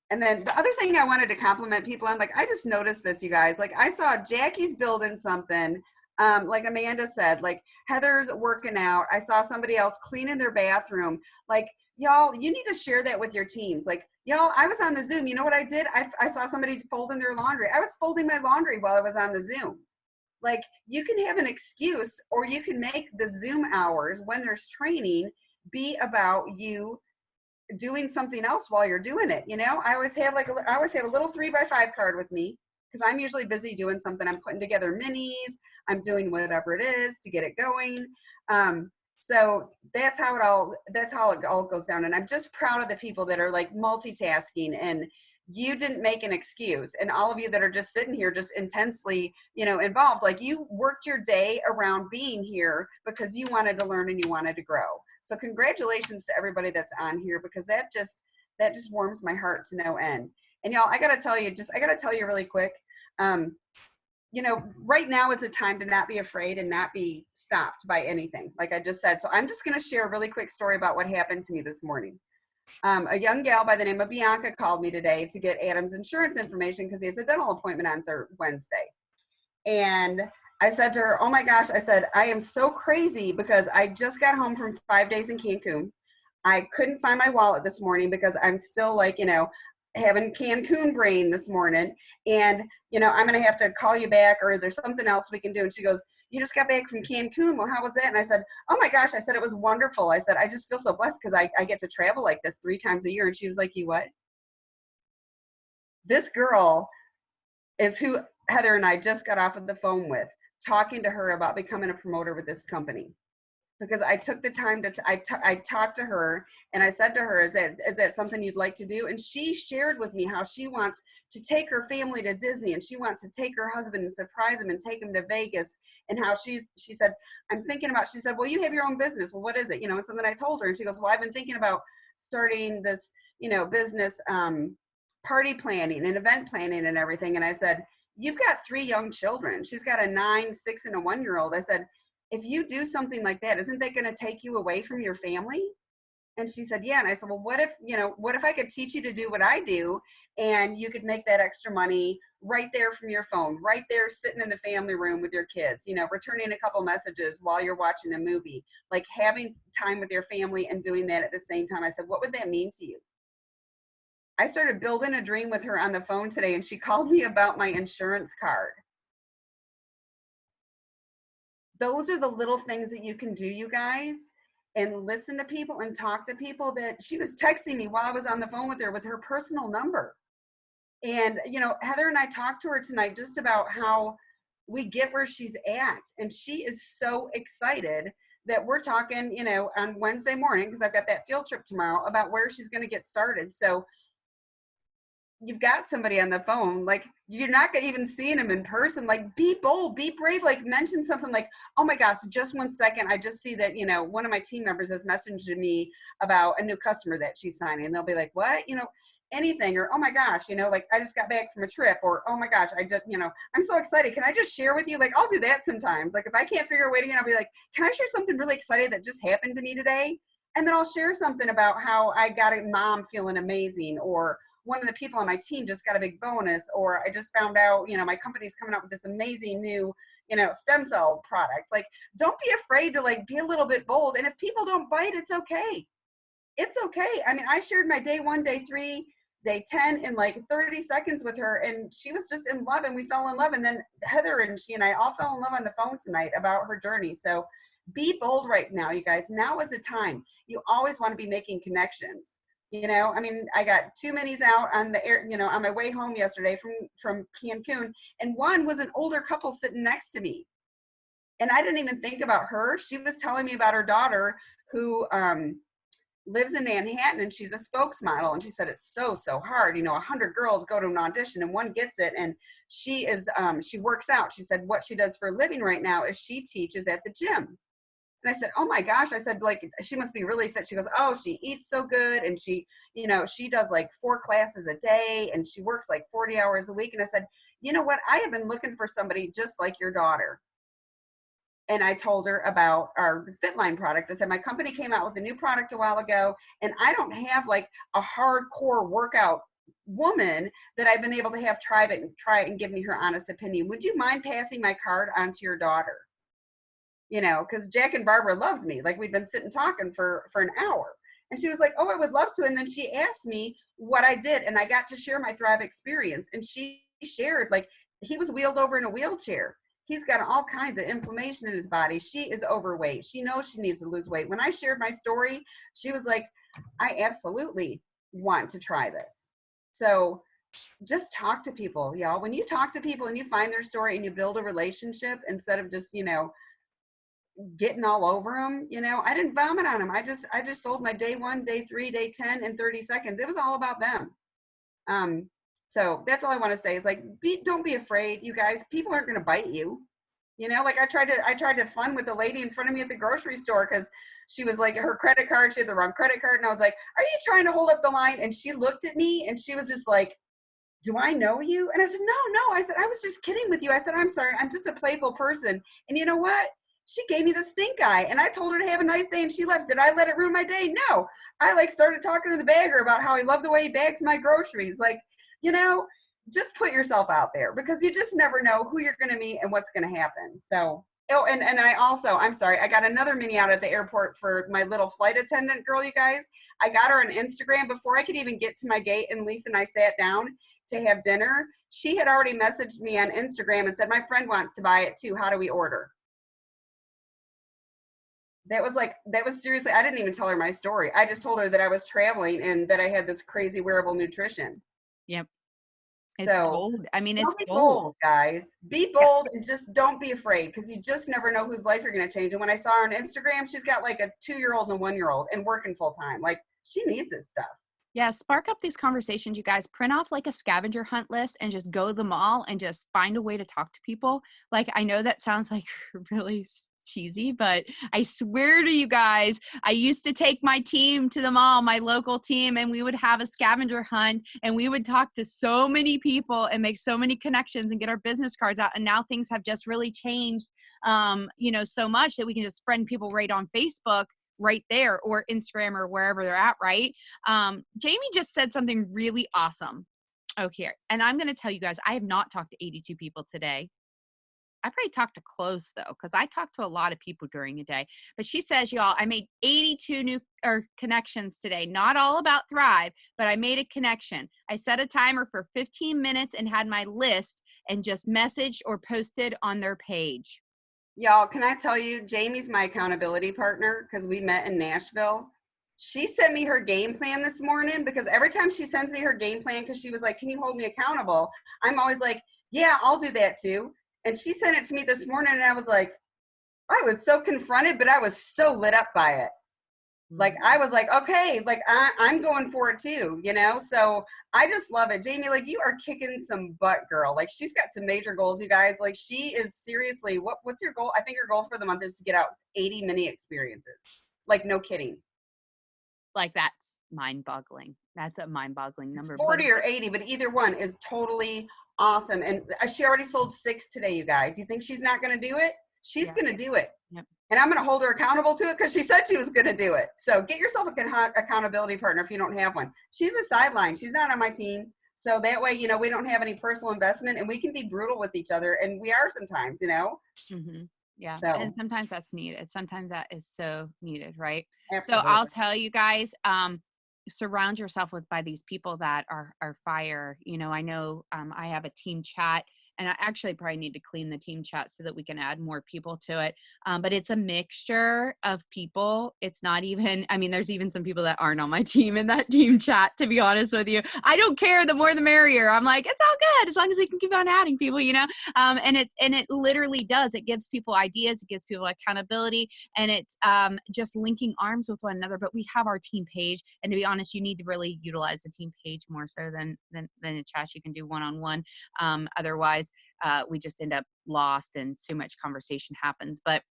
then the other thing I wanted to compliment people on, like, I just noticed this, you guys. Like, I saw Jackie's building something. Like Amanda said, like, Heather's working out. I saw somebody else cleaning their bathroom. Like, y'all, you need to share that with your teams. Like, y'all, I was on the Zoom. You know what I did? I saw somebody folding their laundry. I was folding my laundry while I was on the Zoom. Like, you can have an excuse, or you can make the Zoom hours when there's training be about you doing something else while you're doing it. I always have a little 3x5 card with me, because I'm usually busy doing something. I'm putting together minis. I'm doing whatever it is to get it going. So that's how it all goes down. And I'm just proud of the people that are like multitasking, and you didn't make an excuse. And all of you that are just sitting here, just intensely, involved, like, you worked your day around being here because you wanted to learn and you wanted to grow. So congratulations to everybody that's on here, because that just warms my heart to no end. And y'all, I got to tell you really quick, right now is the time to not be afraid and not be stopped by anything, like I just said. So I'm just going to share a really quick story about what happened to me this morning. A young gal by the name of Bianca called me today to get Adam's insurance information because he has a dental appointment on Wednesday. And I said to her, oh my gosh, I said, I am so crazy because I just got home from 5 days in Cancun. I couldn't find my wallet this morning because I'm still like, having Cancun brain this morning. And, I'm going to have to call you back, or is there something else we can do? And she goes, you just got back from Cancun. Well, how was that? And I said, oh my gosh, I said, it was wonderful. I said, I just feel so blessed because I get to travel like this 3 times a year. And she was like, you what? This girl is who Heather and I just got off of the phone with, talking to her about becoming a promoter with this company. because I took the time to, I talked to her and I said to her, is that something you'd like to do? And she shared with me how she wants to take her family to Disney and she wants to take her husband and surprise him and take him to Vegas. And how she said, I'm thinking about, she said, well, you have your own business. Well, what is it? You know, and something I told her, and she goes, well, I've been thinking about starting this, you know, business, party planning and event planning and everything. And I said, you've got 3 young children. She's got a 9, 6, and a 1 year old. I said, if you do something like that, isn't that going to take you away from your family? And she said, yeah. And I said, well, what if, you know, what if I could teach you to do what I do and you could make that extra money right there from your phone, right there sitting in the family room with your kids, you know, returning a couple messages while you're watching a movie, like having time with your family and doing that at the same time. I said, what would that mean to you? I started building a dream with her on the phone today and she called me about my insurance card. Those are the little things that you can do, you guys, and listen to people and talk to people. That she was texting me while I was on the phone with her personal number. And, you know, Heather and I talked to her tonight just about how we get where she's at. And she is so excited that we're talking, you know, on Wednesday morning, because I've got that field trip tomorrow, about where she's going to get started. So you've got somebody on the phone, like you're not gonna even seeing them in person. Like, be bold, be brave, like mention something like, oh my gosh, just 1 second, I just see that, you know, one of my team members has messaged me about a new customer that she's signing. And they'll be like, what, you know, anything. Or, oh my gosh, you know, like I just got back from a trip. Or, oh my gosh, I just, you know, I'm so excited, can I just share with you? Like, I'll do that sometimes. Like, if I can't figure a way to get, I'll be like, can I share something really exciting that just happened to me today? And then I'll share something about how I got a mom feeling amazing, or one of the people on my team just got a big bonus, or I just found out, you know, my company's coming up with this amazing new, you know, stem cell product. Like, don't be afraid to like be a little bit bold. And if people don't bite, it's okay. It's okay. I mean, I shared my day 1, day 3, day 10 in like 30 seconds with her, and she was just in love, and we fell in love. And then Heather and she and I all fell in love on the phone tonight about her journey. So be bold right now, you guys. Now is the time. You always want to be making connections. You know, I mean, I got 2 minis out on the air, you know, on my way home yesterday from Cancun, and one was an older couple sitting next to me. And I didn't even think about her. She was telling me about her daughter who lives in Manhattan, and she's a spokesmodel. And she said it's so hard. You know, 100 girls go to an audition and one gets it. And she works out. She said what she does for a living right now is she teaches at the gym. And I said, oh my gosh, I said, like, she must be really fit. She goes, oh, she eats so good. And she, you know, she does like 4 classes a day and she works like 40 hours a week. And I said, you know what? I have been looking for somebody just like your daughter. And I told her about our Fitline product. I said, my company came out with a new product a while ago, and I don't have like a hardcore workout woman that I've been able to have try it and give me her honest opinion. Would you mind passing my card on to your daughter? You know, because Jack and Barbara loved me. Like, we'd been sitting talking for an hour. And she was like, oh, I would love to. And then she asked me what I did, and I got to share my Thrive experience. And she shared, like, he was wheeled over in a wheelchair. He's got all kinds of inflammation in his body. She is overweight. She knows she needs to lose weight. When I shared my story, she was like, I absolutely want to try this. So just talk to people, y'all. When you talk to people and you find their story and you build a relationship instead of just, you know, getting all over them, you know, I didn't vomit on them. I just sold my day 1, day 3, day 10 in 30 seconds. It was all about them. Um, so that's all I want to say is, like, don't be afraid, you guys. People aren't going to bite you. You know, like I tried to fun with the lady in front of me at the grocery store, because she was like, her credit card, she had the wrong credit card. And I was like, are you trying to hold up the line? And she looked at me and she was just like, do I know you? And I said, no. I said, I was just kidding with you. I said, I'm sorry. I'm just a playful person. And you know what? She gave me the stink eye, and I told her to have a nice day, and she left. Did I let it ruin my day? No. I like started talking to the bagger about how I love the way he bags my groceries. Like, you know, just put yourself out there, because you just never know who you're going to meet and what's going to happen. So, oh, and I also, I'm sorry, I got another mini out at the airport for my little flight attendant girl, you guys. I got her on Instagram before I could even get to my gate, and Lisa and I sat down to have dinner. She had already messaged me on Instagram and said, my friend wants to buy it too. How do we order? That was seriously, I didn't even tell her my story. I just told her that I was traveling and that I had this crazy wearable nutrition. Yep. It's So gold. I mean, it's don't be gold. bold, guys. Be Yeah. bold and just don't be afraid, because you just never know whose life you're going to change. And when I saw her on Instagram, she's got like a 2-year-old and a 1-year-old and working full time. Like, she needs this stuff. Yeah, spark up these conversations, you guys. Print off like a scavenger hunt list and just go to the mall and just find a way to talk to people. Like, I know that sounds like really cheesy, but I swear to you guys, I used to take my team to the mall, my local team, and we would have a scavenger hunt and we would talk to so many people and make so many connections and get our business cards out. And now things have just really changed, so much that we can just friend people right on Facebook right there or Instagram or wherever they're at, right? Jamie just said something really awesome. Oh, here. And I'm going to tell you guys, I have not talked to 82 people today. I probably talked to close though, because I talked to a lot of people during the day. But she says, y'all, I made 82 new connections today. Not all about Thrive, but I made a connection. I set a timer for 15 minutes and had my list and just messaged or posted on their page. Y'all, can I tell you, Jamie's my accountability partner because we met in Nashville. She sent me her game plan this morning, because every time she sends me her game plan, because she was like, can you hold me accountable? I'm always like, yeah, I'll do that too. And she sent it to me this morning, and I was like, I was so confronted, but I was so lit up by it. Like, I was like, okay, like I'm going for it too, So I just love it. Jamie, like, you are kicking some butt, girl. Like, she's got some major goals, you guys. Like, she is seriously, what's your goal? I think your goal for the month is to get out 80 mini experiences. Like, no kidding. Like, that's mind-boggling. That's a mind-boggling It's number. But 40 or 80, but either one is totally awesome. And she already sold 6 today, you guys. You think she's not going to do it? She's yeah. going to do it. Yep. And I'm going to hold her accountable to it, because she said she was going to do it. So get yourself an accountability partner if you don't have one. She's a sideline. She's not on my team. So that way, we don't have any personal investment, and we can be brutal with each other. And we are sometimes, Mm-hmm. Yeah. And So sometimes that's needed. Sometimes that is so needed, right? So I'll absolutely. tell you guys, surround yourself by these people that are fire. I know I have a team chat, and I actually probably need to clean the team chat so that we can add more people to it. But it's a mixture of people. It's not even, I mean, there's even some people that aren't on my team in that team chat, to be honest with you. I don't care. The more the merrier. I'm like, it's all good as long as we can keep on adding people, and it literally does. It gives people ideas. It gives people accountability, and it's just linking arms with one another. But we have our team page, and to be honest, you need to really utilize the team page more so than a chat. You can do one-on-one. Otherwise, we just end up lost, and so much conversation happens. But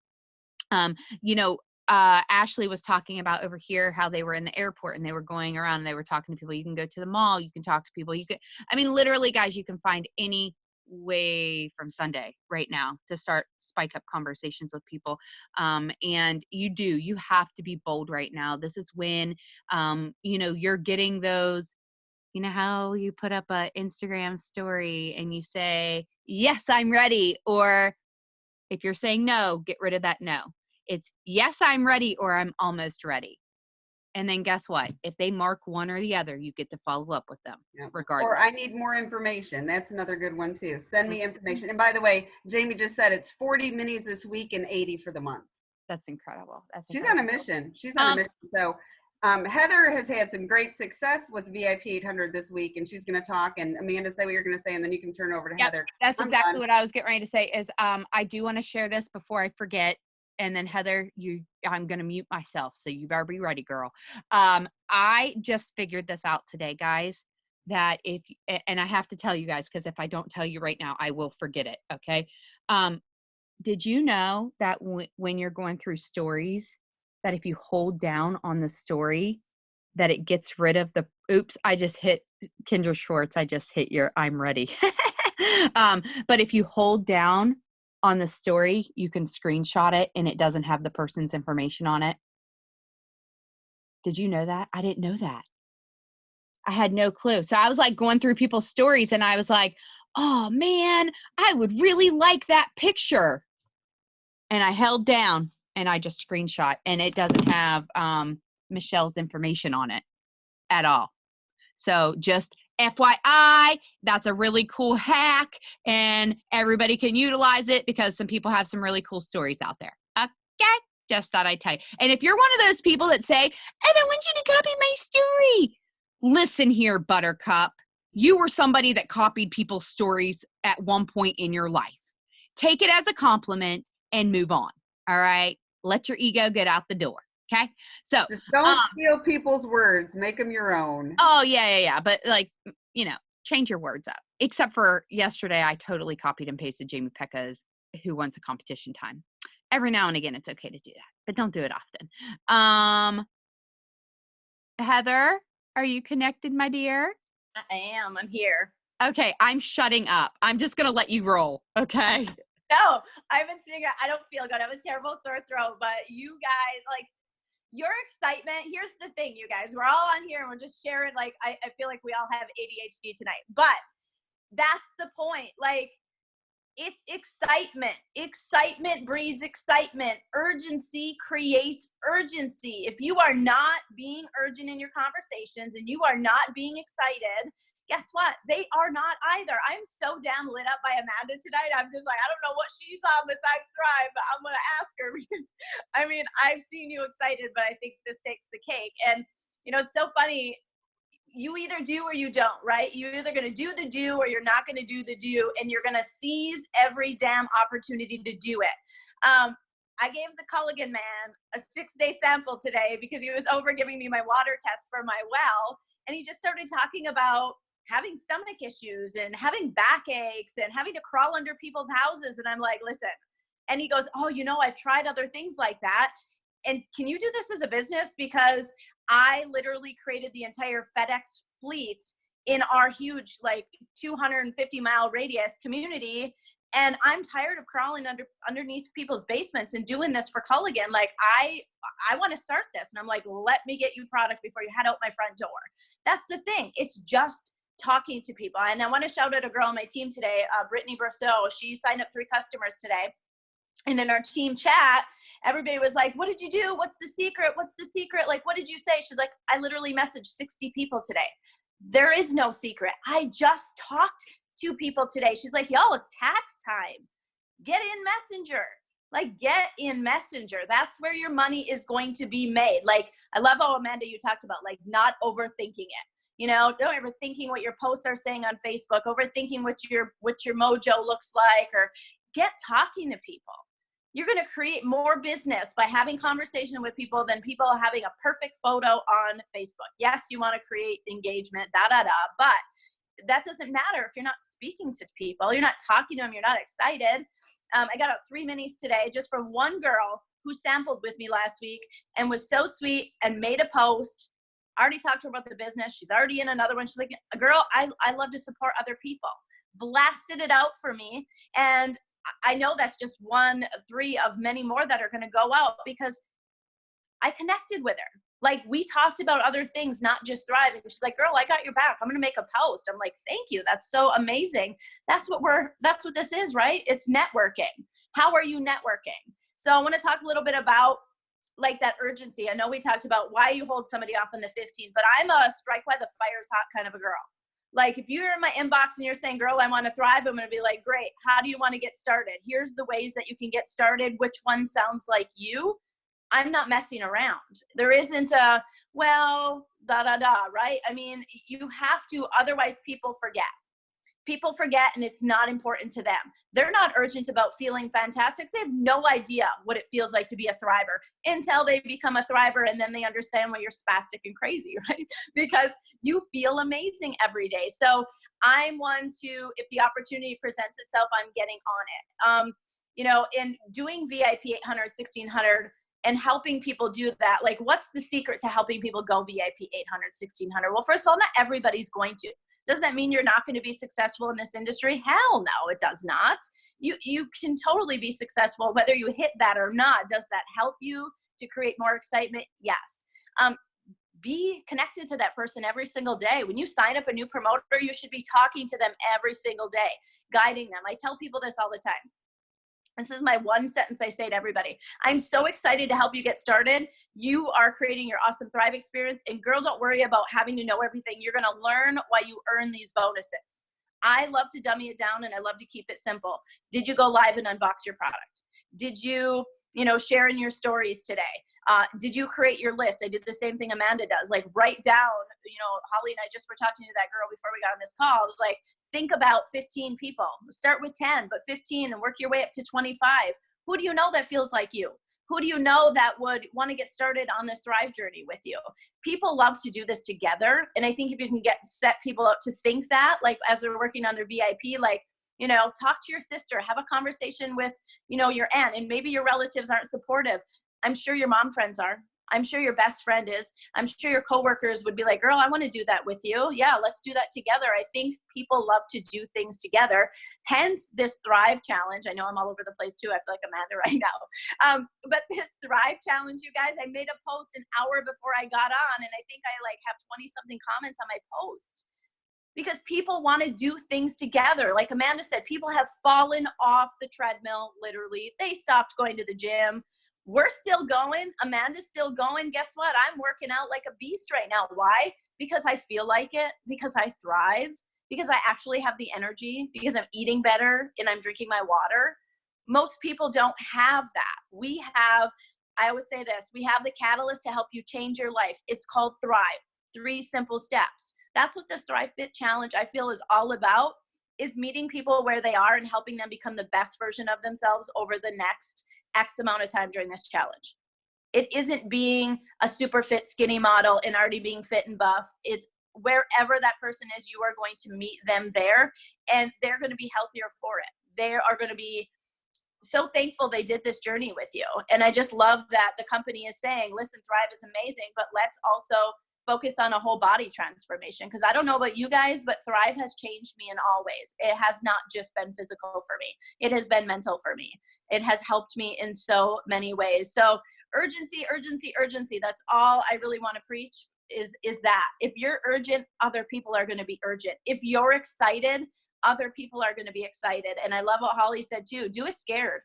um, you know, Ashley was talking about over here how they were in the airport and they were going around and they were talking to people. You can go to the mall, you can talk to people. I mean, literally, guys, you can find any way from Sunday right now to start spike up conversations with people. And you have to be bold right now. This is when, you're getting those, how you put up a Instagram story and you say, yes, I'm ready. Or if you're saying no, get rid of that no. It's yes, I'm ready, or I'm almost ready. And then guess what? If they mark one or the other, you get to follow up with them Yep. Or regardless. I need more information. That's another good one too. Send me Mhm. information. And by the way, Jamie just said it's 40 minis this week and 80 for the month. That's incredible. That's She's on a incredible. mission. She's on a Um, mission. So Heather has had some great success with VIP 800 this week, and she's going to talk. And Amanda, say what you're going to say, and then you can turn over to yep, Heather. that's I'm exactly done. what I was getting ready to say is I do want to share this before I forget. And then Heather, I'm gonna mute myself. So you better be ready, girl. I just figured this out today, guys. That and I have to tell you guys, because if I don't tell you right now, I will forget it. Okay. Um, did you know that when you're going through stories, that if you hold down on the story, that it gets rid of the oops, I just hit Kendra Schwartz. I just hit your I'm ready. But if you hold down on the story, you can screenshot it and it doesn't have the person's information on it. Did you know that? I didn't know that. I had no clue. So I was like going through people's stories and I was like, oh man, I would really like that picture. And I held down and I just screenshot and it doesn't have Michelle's information on it at all. So just FYI, that's a really cool hack and everybody can utilize it because some people have some really cool stories out there. Okay. Just thought I'd tell you. And if you're one of those people that say, I don't want you to copy my story. Listen here, Buttercup. you were somebody that copied people's stories at one point in your life. Take it as a compliment and move on. All right. Let your ego get out the door. Okay. So, Just don't steal people's words. Make them your own. oh, yeah. But like, change your words up. Except for yesterday, I totally copied and pasted Jamie Pecca's Who Wants a Competition Time. Every now and again, it's okay to do that, but don't do it often. Heather, are you connected, my dear? I am. I'm here. Okay, I'm shutting up. I'm just going to let you roll, okay? No, I've been sitting here. I don't feel good. I have a terrible sore throat, but you guys, like, your excitement. Here's the thing, you guys. We're all on here and we're just sharing. Like, I feel like we all have ADHD tonight, but that's the point. Like, it's excitement. Excitement breeds excitement. Urgency creates urgency. If you are not being urgent in your conversations and you are not being excited, guess what? They are not either. I'm so damn lit up by Amanda tonight. I'm just like, I don't know what she's on besides Thrive, but I'm going to ask her because, I mean, I've seen you excited, but I think this takes the cake. And, it's so funny. You either do or you don't, right? You're either going to do the do or you're not going to do the do, and you're going to seize every damn opportunity to do it. I gave the Culligan man a 6-day sample today because he was over giving me my water test for my well, and he just started talking about having stomach issues and having backaches and having to crawl under people's houses. And I'm like, listen. And he goes, oh, I've tried other things like that. And can you do this as a business? Because I literally created the entire FedEx fleet in our huge, like 250-mile radius community. And I'm tired of crawling underneath people's basements and doing this for Culligan. Like, I want to start this. And I'm like, let me get you product before you head out my front door. That's the thing. It's just talking to people. And I want to shout out a girl on my team today, Brittany Brousseau. She signed up 3 customers today. And in our team chat, everybody was like, what did you do? What's the secret? What's the secret? Like, what did you say? She's like, I literally messaged 60 people today. There is no secret. I just talked to people today. She's like, y'all, it's tax time. Get in Messenger. Like, get in Messenger. That's where your money is going to be made. Like, I love how, Amanda, you talked about, like, not overthinking it. Don't overthinking what your posts are saying on Facebook, overthinking what your mojo looks like, or get talking to people. You're going to create more business by having conversation with people than people having a perfect photo on Facebook. Yes, you want to create engagement, but that doesn't matter if you're not speaking to people, you're not talking to them, you're not excited. I got out 3 minis today just from one girl who sampled with me last week and was so sweet and made a post. I already talked to her about the business. She's already in another one. She's like, girl, I love to support other people. Blasted it out for me. And I know that's just 3 of many more that are going to go out because I connected with her. Like, we talked about other things, not just thriving. She's like, girl, I got your back. I'm going to make a post. I'm like, thank you. That's so amazing. That's what this is, right? It's networking. How are you networking? So I want to talk a little bit about, like, that urgency. I know we talked about why you hold somebody off on the 15th, but I'm a strike while the fire's hot kind of a girl. Like, if you're in my inbox and you're saying, girl, I want to thrive, I'm going to be like, great. How do you want to get started? Here's the ways that you can get started. Which one sounds like you? I'm not messing around. There isn't a, well, right? I mean, you have to, otherwise people forget. People forget, and it's not important to them. They're not urgent about feeling fantastic. They have no idea what it feels like to be a thriver until they become a thriver, and then they understand why you're spastic and crazy, right? Because you feel amazing every day. So I'm one to, if the opportunity presents itself, I'm getting on it. In doing VIP 800, 1600, and helping people do that, like, what's the secret to helping people go VIP 800, 1600? Well, first of all, not everybody's going to. Does that mean you're not going to be successful in this industry? Hell no, it does not. You can totally be successful whether you hit that or not. Does that help you to create more excitement? Yes. Be connected to that person every single day. When you sign up a new promoter, you should be talking to them every single day, guiding them. I tell people this all the time. This is my one sentence I say to everybody. I'm so excited to help you get started. You are creating your awesome Thrive experience. And girl, don't worry about having to know everything. You're going to learn why you earn these bonuses. I love to dummy it down and I love to keep it simple. Did you go live and unbox your product? Did you, share in your stories today? Did you create your list? I did the same thing Amanda does. Like, write down, Holly and I just were talking to that girl before we got on this call. I was like, think about 15 people. Start with 10, but 15 and work your way up to 25. Who do you know that feels like you? Who do you know that would want to get started on this Thrive journey with you? People love to do this together. And I think if you can set people up to think that, like as they're working on their VIP, like, talk to your sister, have a conversation with, your aunt, and maybe your relatives aren't supportive. I'm sure your mom friends are. I'm sure your best friend is. I'm sure your coworkers would be like, girl, I want to do that with you. Yeah, let's do that together. I think people love to do things together. Hence this Thrive challenge. I know I'm all over the place too. I feel like Amanda right now. But this Thrive challenge, you guys, I made a post an hour before I got on, and I think I have 20 something comments on my post. Because people want to do things together. Like Amanda said, people have fallen off the treadmill, literally. They stopped going to the gym. We're still going. Amanda's still going. Guess what? I'm working out like a beast right now. Why? Because I feel like it, because I thrive, because I actually have the energy, because I'm eating better and I'm drinking my water. Most people don't have that. I always say this, we have the catalyst to help you change your life. It's called Thrive. 3 simple steps. That's what this Thrive Fit Challenge, I feel, is all about, is meeting people where they are and helping them become the best version of themselves over the next X amount of time during this challenge. It isn't being a super fit skinny model and already being fit and buff. It's wherever that person is, you are going to meet them there, and they're going to be healthier for it. They are going to be so thankful they did this journey with you. And I just love that the company is saying, listen, Thrive is amazing, but let's also focus on a whole body transformation. Because I don't know about you guys, but Thrive has changed me in all ways. It has not just been physical for me. It has been mental for me. It has helped me in so many ways. So urgency, urgency, urgency. That's all I really want to preach is that. If you're urgent, other people are going to be urgent. If you're excited, other people are going to be excited. And I love what Holly said too. Do it scared.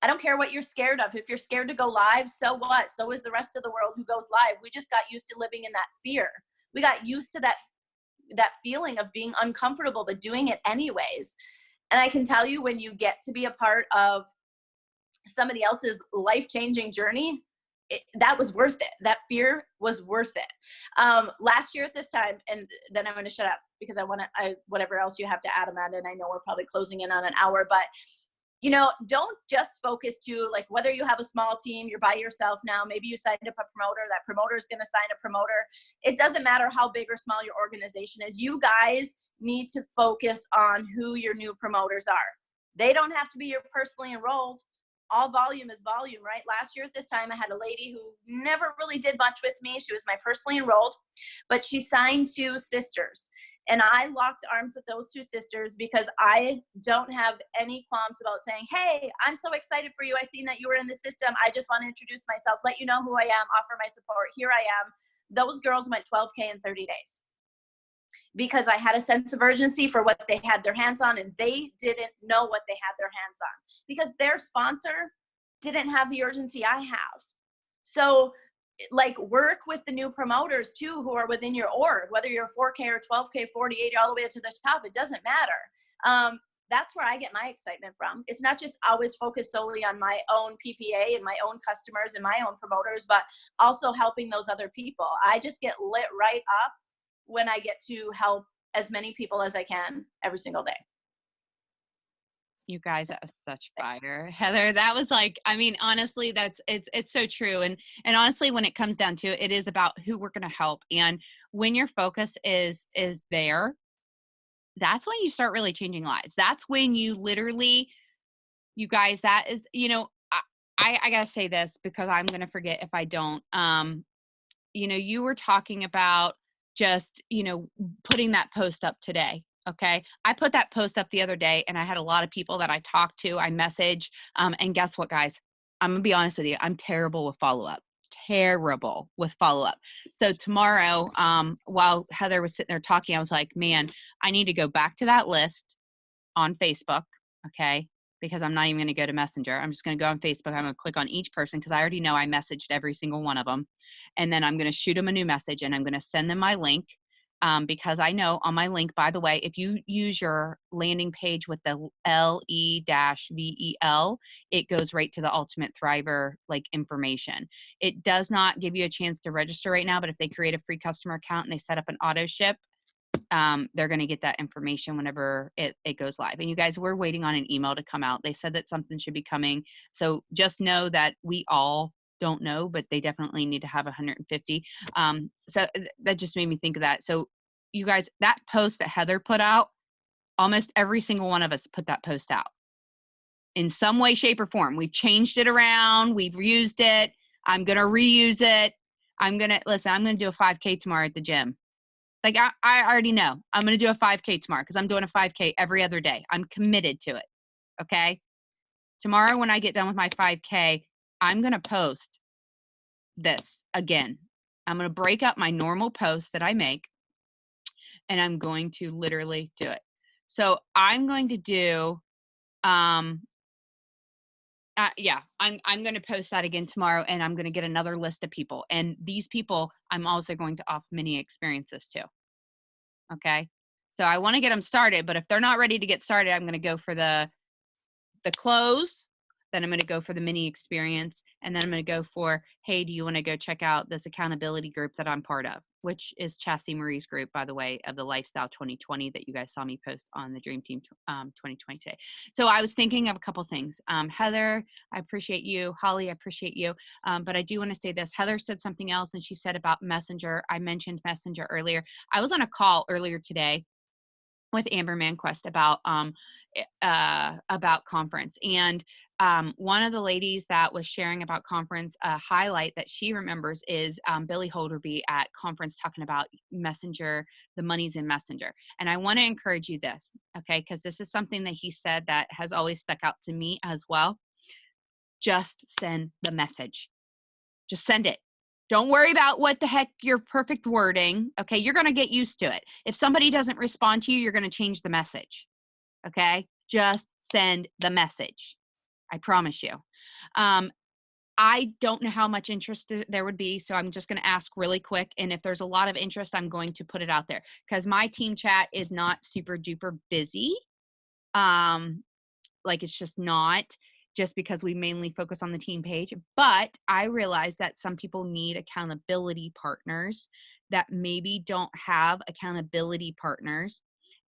I don't care what you're scared of. If you're scared to go live, so what? So is the rest of the world who goes live. We just got used to living in that fear. We got used to that feeling of being uncomfortable, but doing it anyways. And I can tell you, when you get to be a part of somebody else's life-changing journey, that was worth it. That fear was worth it. Last year at this time, and then I'm going to shut up because whatever else you have to add, Amanda, and I know we're probably closing in on an hour, but don't just focus to, like, whether you have a small team, you're by yourself now, maybe you signed up a promoter, that promoter is going to sign a promoter. It doesn't matter how big or small your organization is. You guys need to focus on who your new promoters are. They don't have to be your personally enrolled. All volume is volume, right? Last year at this time, I had a lady who never really did much with me. She was my personally enrolled, but she signed 2 sisters. And I locked arms with those 2 sisters because I don't have any qualms about saying, hey, I'm so excited for you. I seen that you were in the system. I just want to introduce myself, let you know who I am, offer my support. Here I am. Those girls went 12K in 30 days. Because I had a sense of urgency for what they had their hands on, and they didn't know what they had their hands on because their sponsor didn't have the urgency I have. So, like, work with the new promoters too, who are within your org, whether you're 4K or 12K, 40, 80, all the way to the top, it doesn't matter. That's where I get my excitement from. It's not just always focused solely on my own PPA and my own customers and my own promoters, but also helping those other people. I just get lit right up when I get to help as many people as I can every single day. You guys, that was such fire. Heather, that was like, I mean, honestly, it's so true. And honestly, when it comes down to it, it is about who we're going to help. And when your focus is there, that's when you start really changing lives. That's when you literally, you guys, that is, I got to say this because I'm going to forget if I don't. You were talking about just, putting that post up today. Okay. I put that post up the other day and I had a lot of people that I talked to, I messaged, and guess what, guys? I'm gonna be honest with you. I'm terrible with follow-up. Terrible with follow-up. So tomorrow, while Heather was sitting there talking, I was like, man, I need to go back to that list on Facebook. Okay. Because I'm not even going to go to Messenger. I'm just going to go on Facebook. I'm going to click on each person because I already know I messaged every single one of them. And then I'm going to shoot them a new message and I'm going to send them my link. because I know on my link, by the way, if you use your landing page with the LE-VEL, it goes right to the Ultimate Thriver like information. It does not give you a chance to register right now, but if they create a free customer account and they set up an auto ship, they're going to get that information whenever it goes live. And you guys, we're waiting on an email to come out. They said that something should be coming. So just know that we all don't know, but they definitely need to have 150. So that just made me think of that. So you guys, that post that Heather put out, almost every single one of us put that post out in some way, shape, or form. We've changed it around. We've used it. I'm going to reuse it. I'm going to do a 5K tomorrow at the gym. Like I already know I'm going to do a 5K tomorrow because I'm doing a 5K every other day. I'm committed to it. Okay. Tomorrow when I get done with my 5K, I'm going to post this again. I'm going to break up my normal posts that I make and I'm going to literally do it. So I'm going to do, I'm going to post that again tomorrow and I'm going to get another list of people. And these people, I'm also going to offer mini experiences to. Okay. So I want to get them started, but if they're not ready to get started, I'm going to go for the close, then I'm going to go for the mini experience, and then I'm going to go for, hey, do you want to go check out this accountability group that I'm part of, which is Chassie Marie's group, by the way, of the Lifestyle 2020 that you guys saw me post on the Dream Team 2020 today. So I was thinking of a couple things. Heather, I appreciate you. Holly, I appreciate you. But I do want to say this. Heather said something else, and she said about Messenger. I mentioned Messenger earlier. I was on a call earlier today with Amber Manquest about conference. And one of the ladies that was sharing about conference, a highlight that she remembers is Billy Holderby at conference talking about Messenger, the money's in Messenger. And I want to encourage you this, okay, because this is something that he said that has always stuck out to me as well. Just send the message. Just send it. Don't worry about what the heck your perfect wording. Okay. You're going to get used to it. If somebody doesn't respond to you, you're going to change the message. Okay. Just send the message. I promise you. I don't know how much interest there would be. So I'm just going to ask really quick. And if there's a lot of interest, I'm going to put it out there because my team chat is not super duper busy. Like it's just not, just because we mainly focus on the team page. But I realize that some people need accountability partners that maybe don't have accountability partners.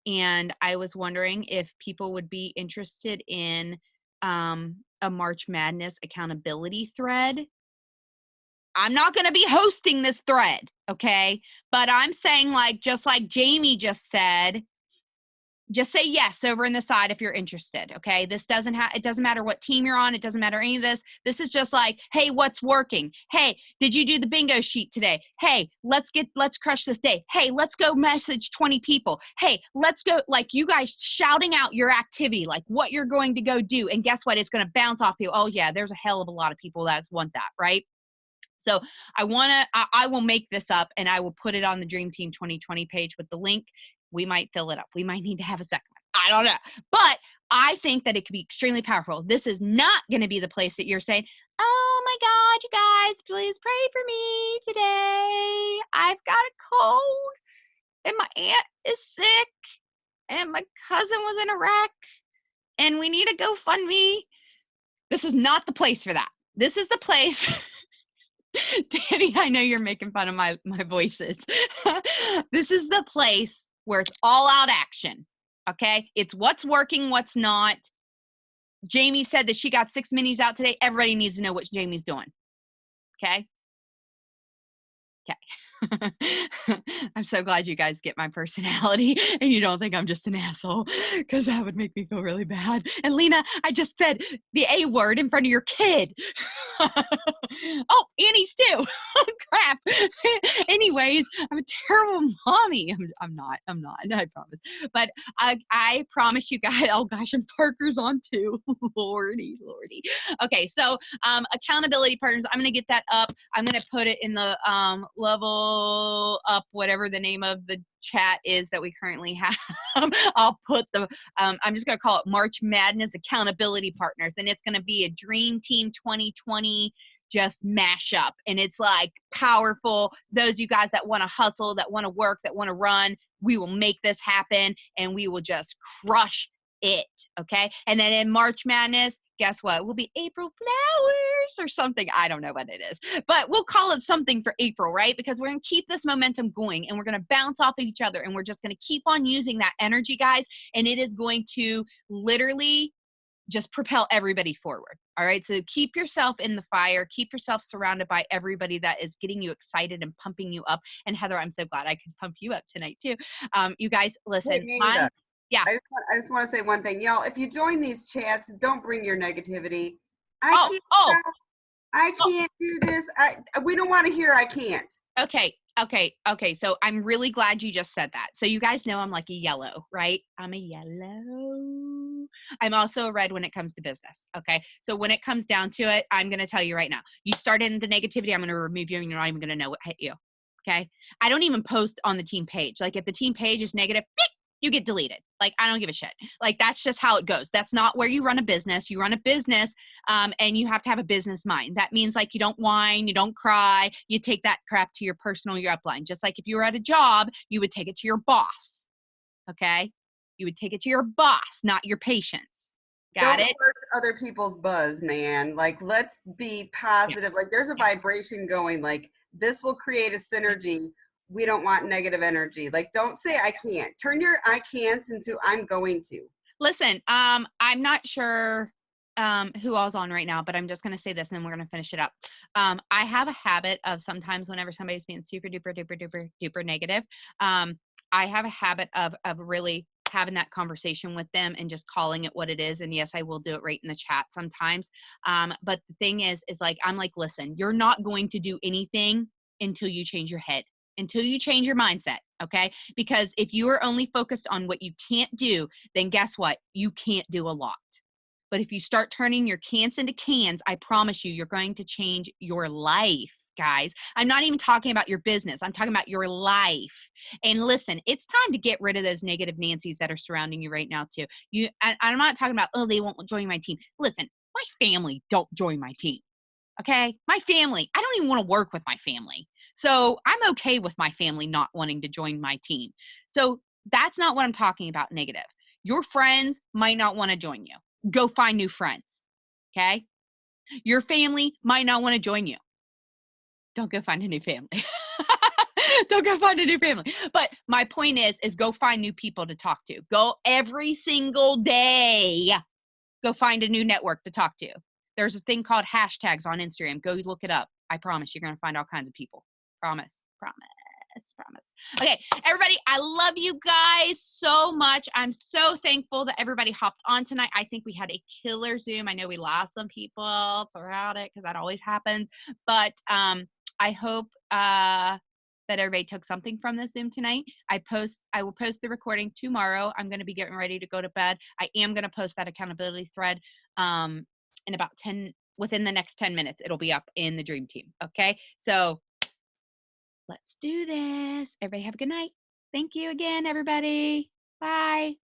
And I was wondering if people would be interested in a March Madness accountability thread. I'm not going to be hosting this thread, okay? But I'm saying, like, just like Jamie just said, just say yes over in the side if you're interested. Okay. This doesn't it doesn't matter what team you're on. It doesn't matter any of this. This is just like, hey, what's working? Hey, did you do the bingo sheet today? Hey, let's crush this day. Hey, let's go message 20 people. Hey, let's go, like, you guys shouting out your activity, like what you're going to go do. And guess what? It's going to bounce off you. Oh yeah, there's a hell of a lot of people that want that. Right. So I will make this up and I will put it on the Dream Team 2020 page with the link. We might fill it up. We might need to have a second one. I don't know. But I think that it could be extremely powerful. This is not going to be the place that you're saying, oh my God, you guys, please pray for me today. I've got a cold and my aunt is sick and my cousin was in a wreck and we need a GoFundMe. This is not the place for that. This is the place. Danny, I know you're making fun of my voices. This is the place where it's all out action. Okay. It's what's working, what's not. Jamie said that she got 6 minis out today. Everybody needs to know what Jamie's doing. Okay. Okay. I'm so glad you guys get my personality and you don't think I'm just an asshole, because that would make me feel really bad. And Lena, I just said the A word in front of your kid. Oh, Annie's too. Crap. Anyways, I'm a terrible mommy. I'm not, I promise. But I promise you guys, oh gosh, and Parker's on too. Lordy. Okay, so accountability partners, I'm going to get that up. I'm going to put it in the level up, whatever the name of the chat is that we currently have. I'll put the, I'm just going to call it March Madness Accountability Partners. And it's going to be a Dream Team 2020 just mash up. And it's like powerful. Those of you guys that want to hustle, that want to work, that want to run, we will make this happen and we will just crush it. Okay. And then in March Madness, guess what? We'll be April Flowers or something. I don't know what it is, but we'll call it something for April, right? Because we're going to keep this momentum going and we're going to bounce off of each other and we're just going to keep on using that energy, guys. And it is going to literally just propel everybody forward. All right. So keep yourself in the fire, keep yourself surrounded by everybody that is getting you excited and pumping you up. And Heather, I'm so glad I could pump you up tonight too. You guys, Hey, listen, Amanda, yeah. I just want to say one thing, y'all. If you join these chats, don't bring your negativity. I Oh, can't. oh, I can't do this. We don't want to hear. I can't. Okay. So I'm really glad you just said that. So you guys know I'm like a yellow, right? I'm a yellow. I'm also a red when it comes to business. Okay. So when it comes down to it, I'm going to tell you right now, you start in the negativity, I'm going to remove you and you're not even going to know what hit you. Okay. I don't even post on the team page. Like if the team page is negative, beep, you get deleted. Like I don't give a shit. Like that's just how it goes. That's not where you run a business. You run a business and you have to have a business mind. That means like you don't whine, you don't cry, you take that crap to your personal, your upline. Just like if you were at a job, you would take it to your boss. Okay? You would take it to your boss, not your patients. Got Don't it? push other people's buzz, man. Like, let's be Yeah. positive. Like, there's a vibration going. Like, this will create a synergy. We don't want negative energy. Like, don't say I can't. Turn your I can'ts into I'm going to. Listen, I'm not sure who all's on right now, but I'm just going to say this and we're going to finish it up. I have a habit of sometimes whenever somebody's being super duper duper duper duper negative, I have a habit of really having that conversation with them and just calling it what it is. And yes, I will do it right in the chat sometimes. But the thing is like, I'm like, listen, you're not going to do anything until you change your head, until you change your mindset. Okay. Because if you are only focused on what you can't do, then guess what? You can't do a lot. But if you start turning your can'ts into cans, I promise you, you're going to change your life, guys. I'm not even talking about your business. I'm talking about your life. And listen, it's time to get rid of those negative Nancys that are surrounding you right now, too. I'm not talking about, oh, they won't join my team. Listen, my family don't join my team. Okay. My family, I don't even want to work with my family. So I'm okay with my family not wanting to join my team. So that's not what I'm talking about negative. Your friends might not want to join you. Go find new friends. Okay. Your family might not want to join you. Don't go find a new family. Don't go find a new family. But my point is go find new people to talk to. Go every single day. Go find a new network to talk to. There's a thing called hashtags on Instagram. Go look it up. I promise you're going to find all kinds of people. Promise. Okay, everybody, I love you guys so much. I'm so thankful that everybody hopped on tonight. I think we had a killer Zoom. I know we lost some people throughout it because that always happens. But I hope that everybody took something from this Zoom tonight. I will post the recording tomorrow. I'm going to be getting ready to go to bed. I am going to post that accountability thread in about within the next 10 minutes. It'll be up in the Dream Team. Okay. So let's do this. Everybody have a good night. Thank you again, everybody. Bye.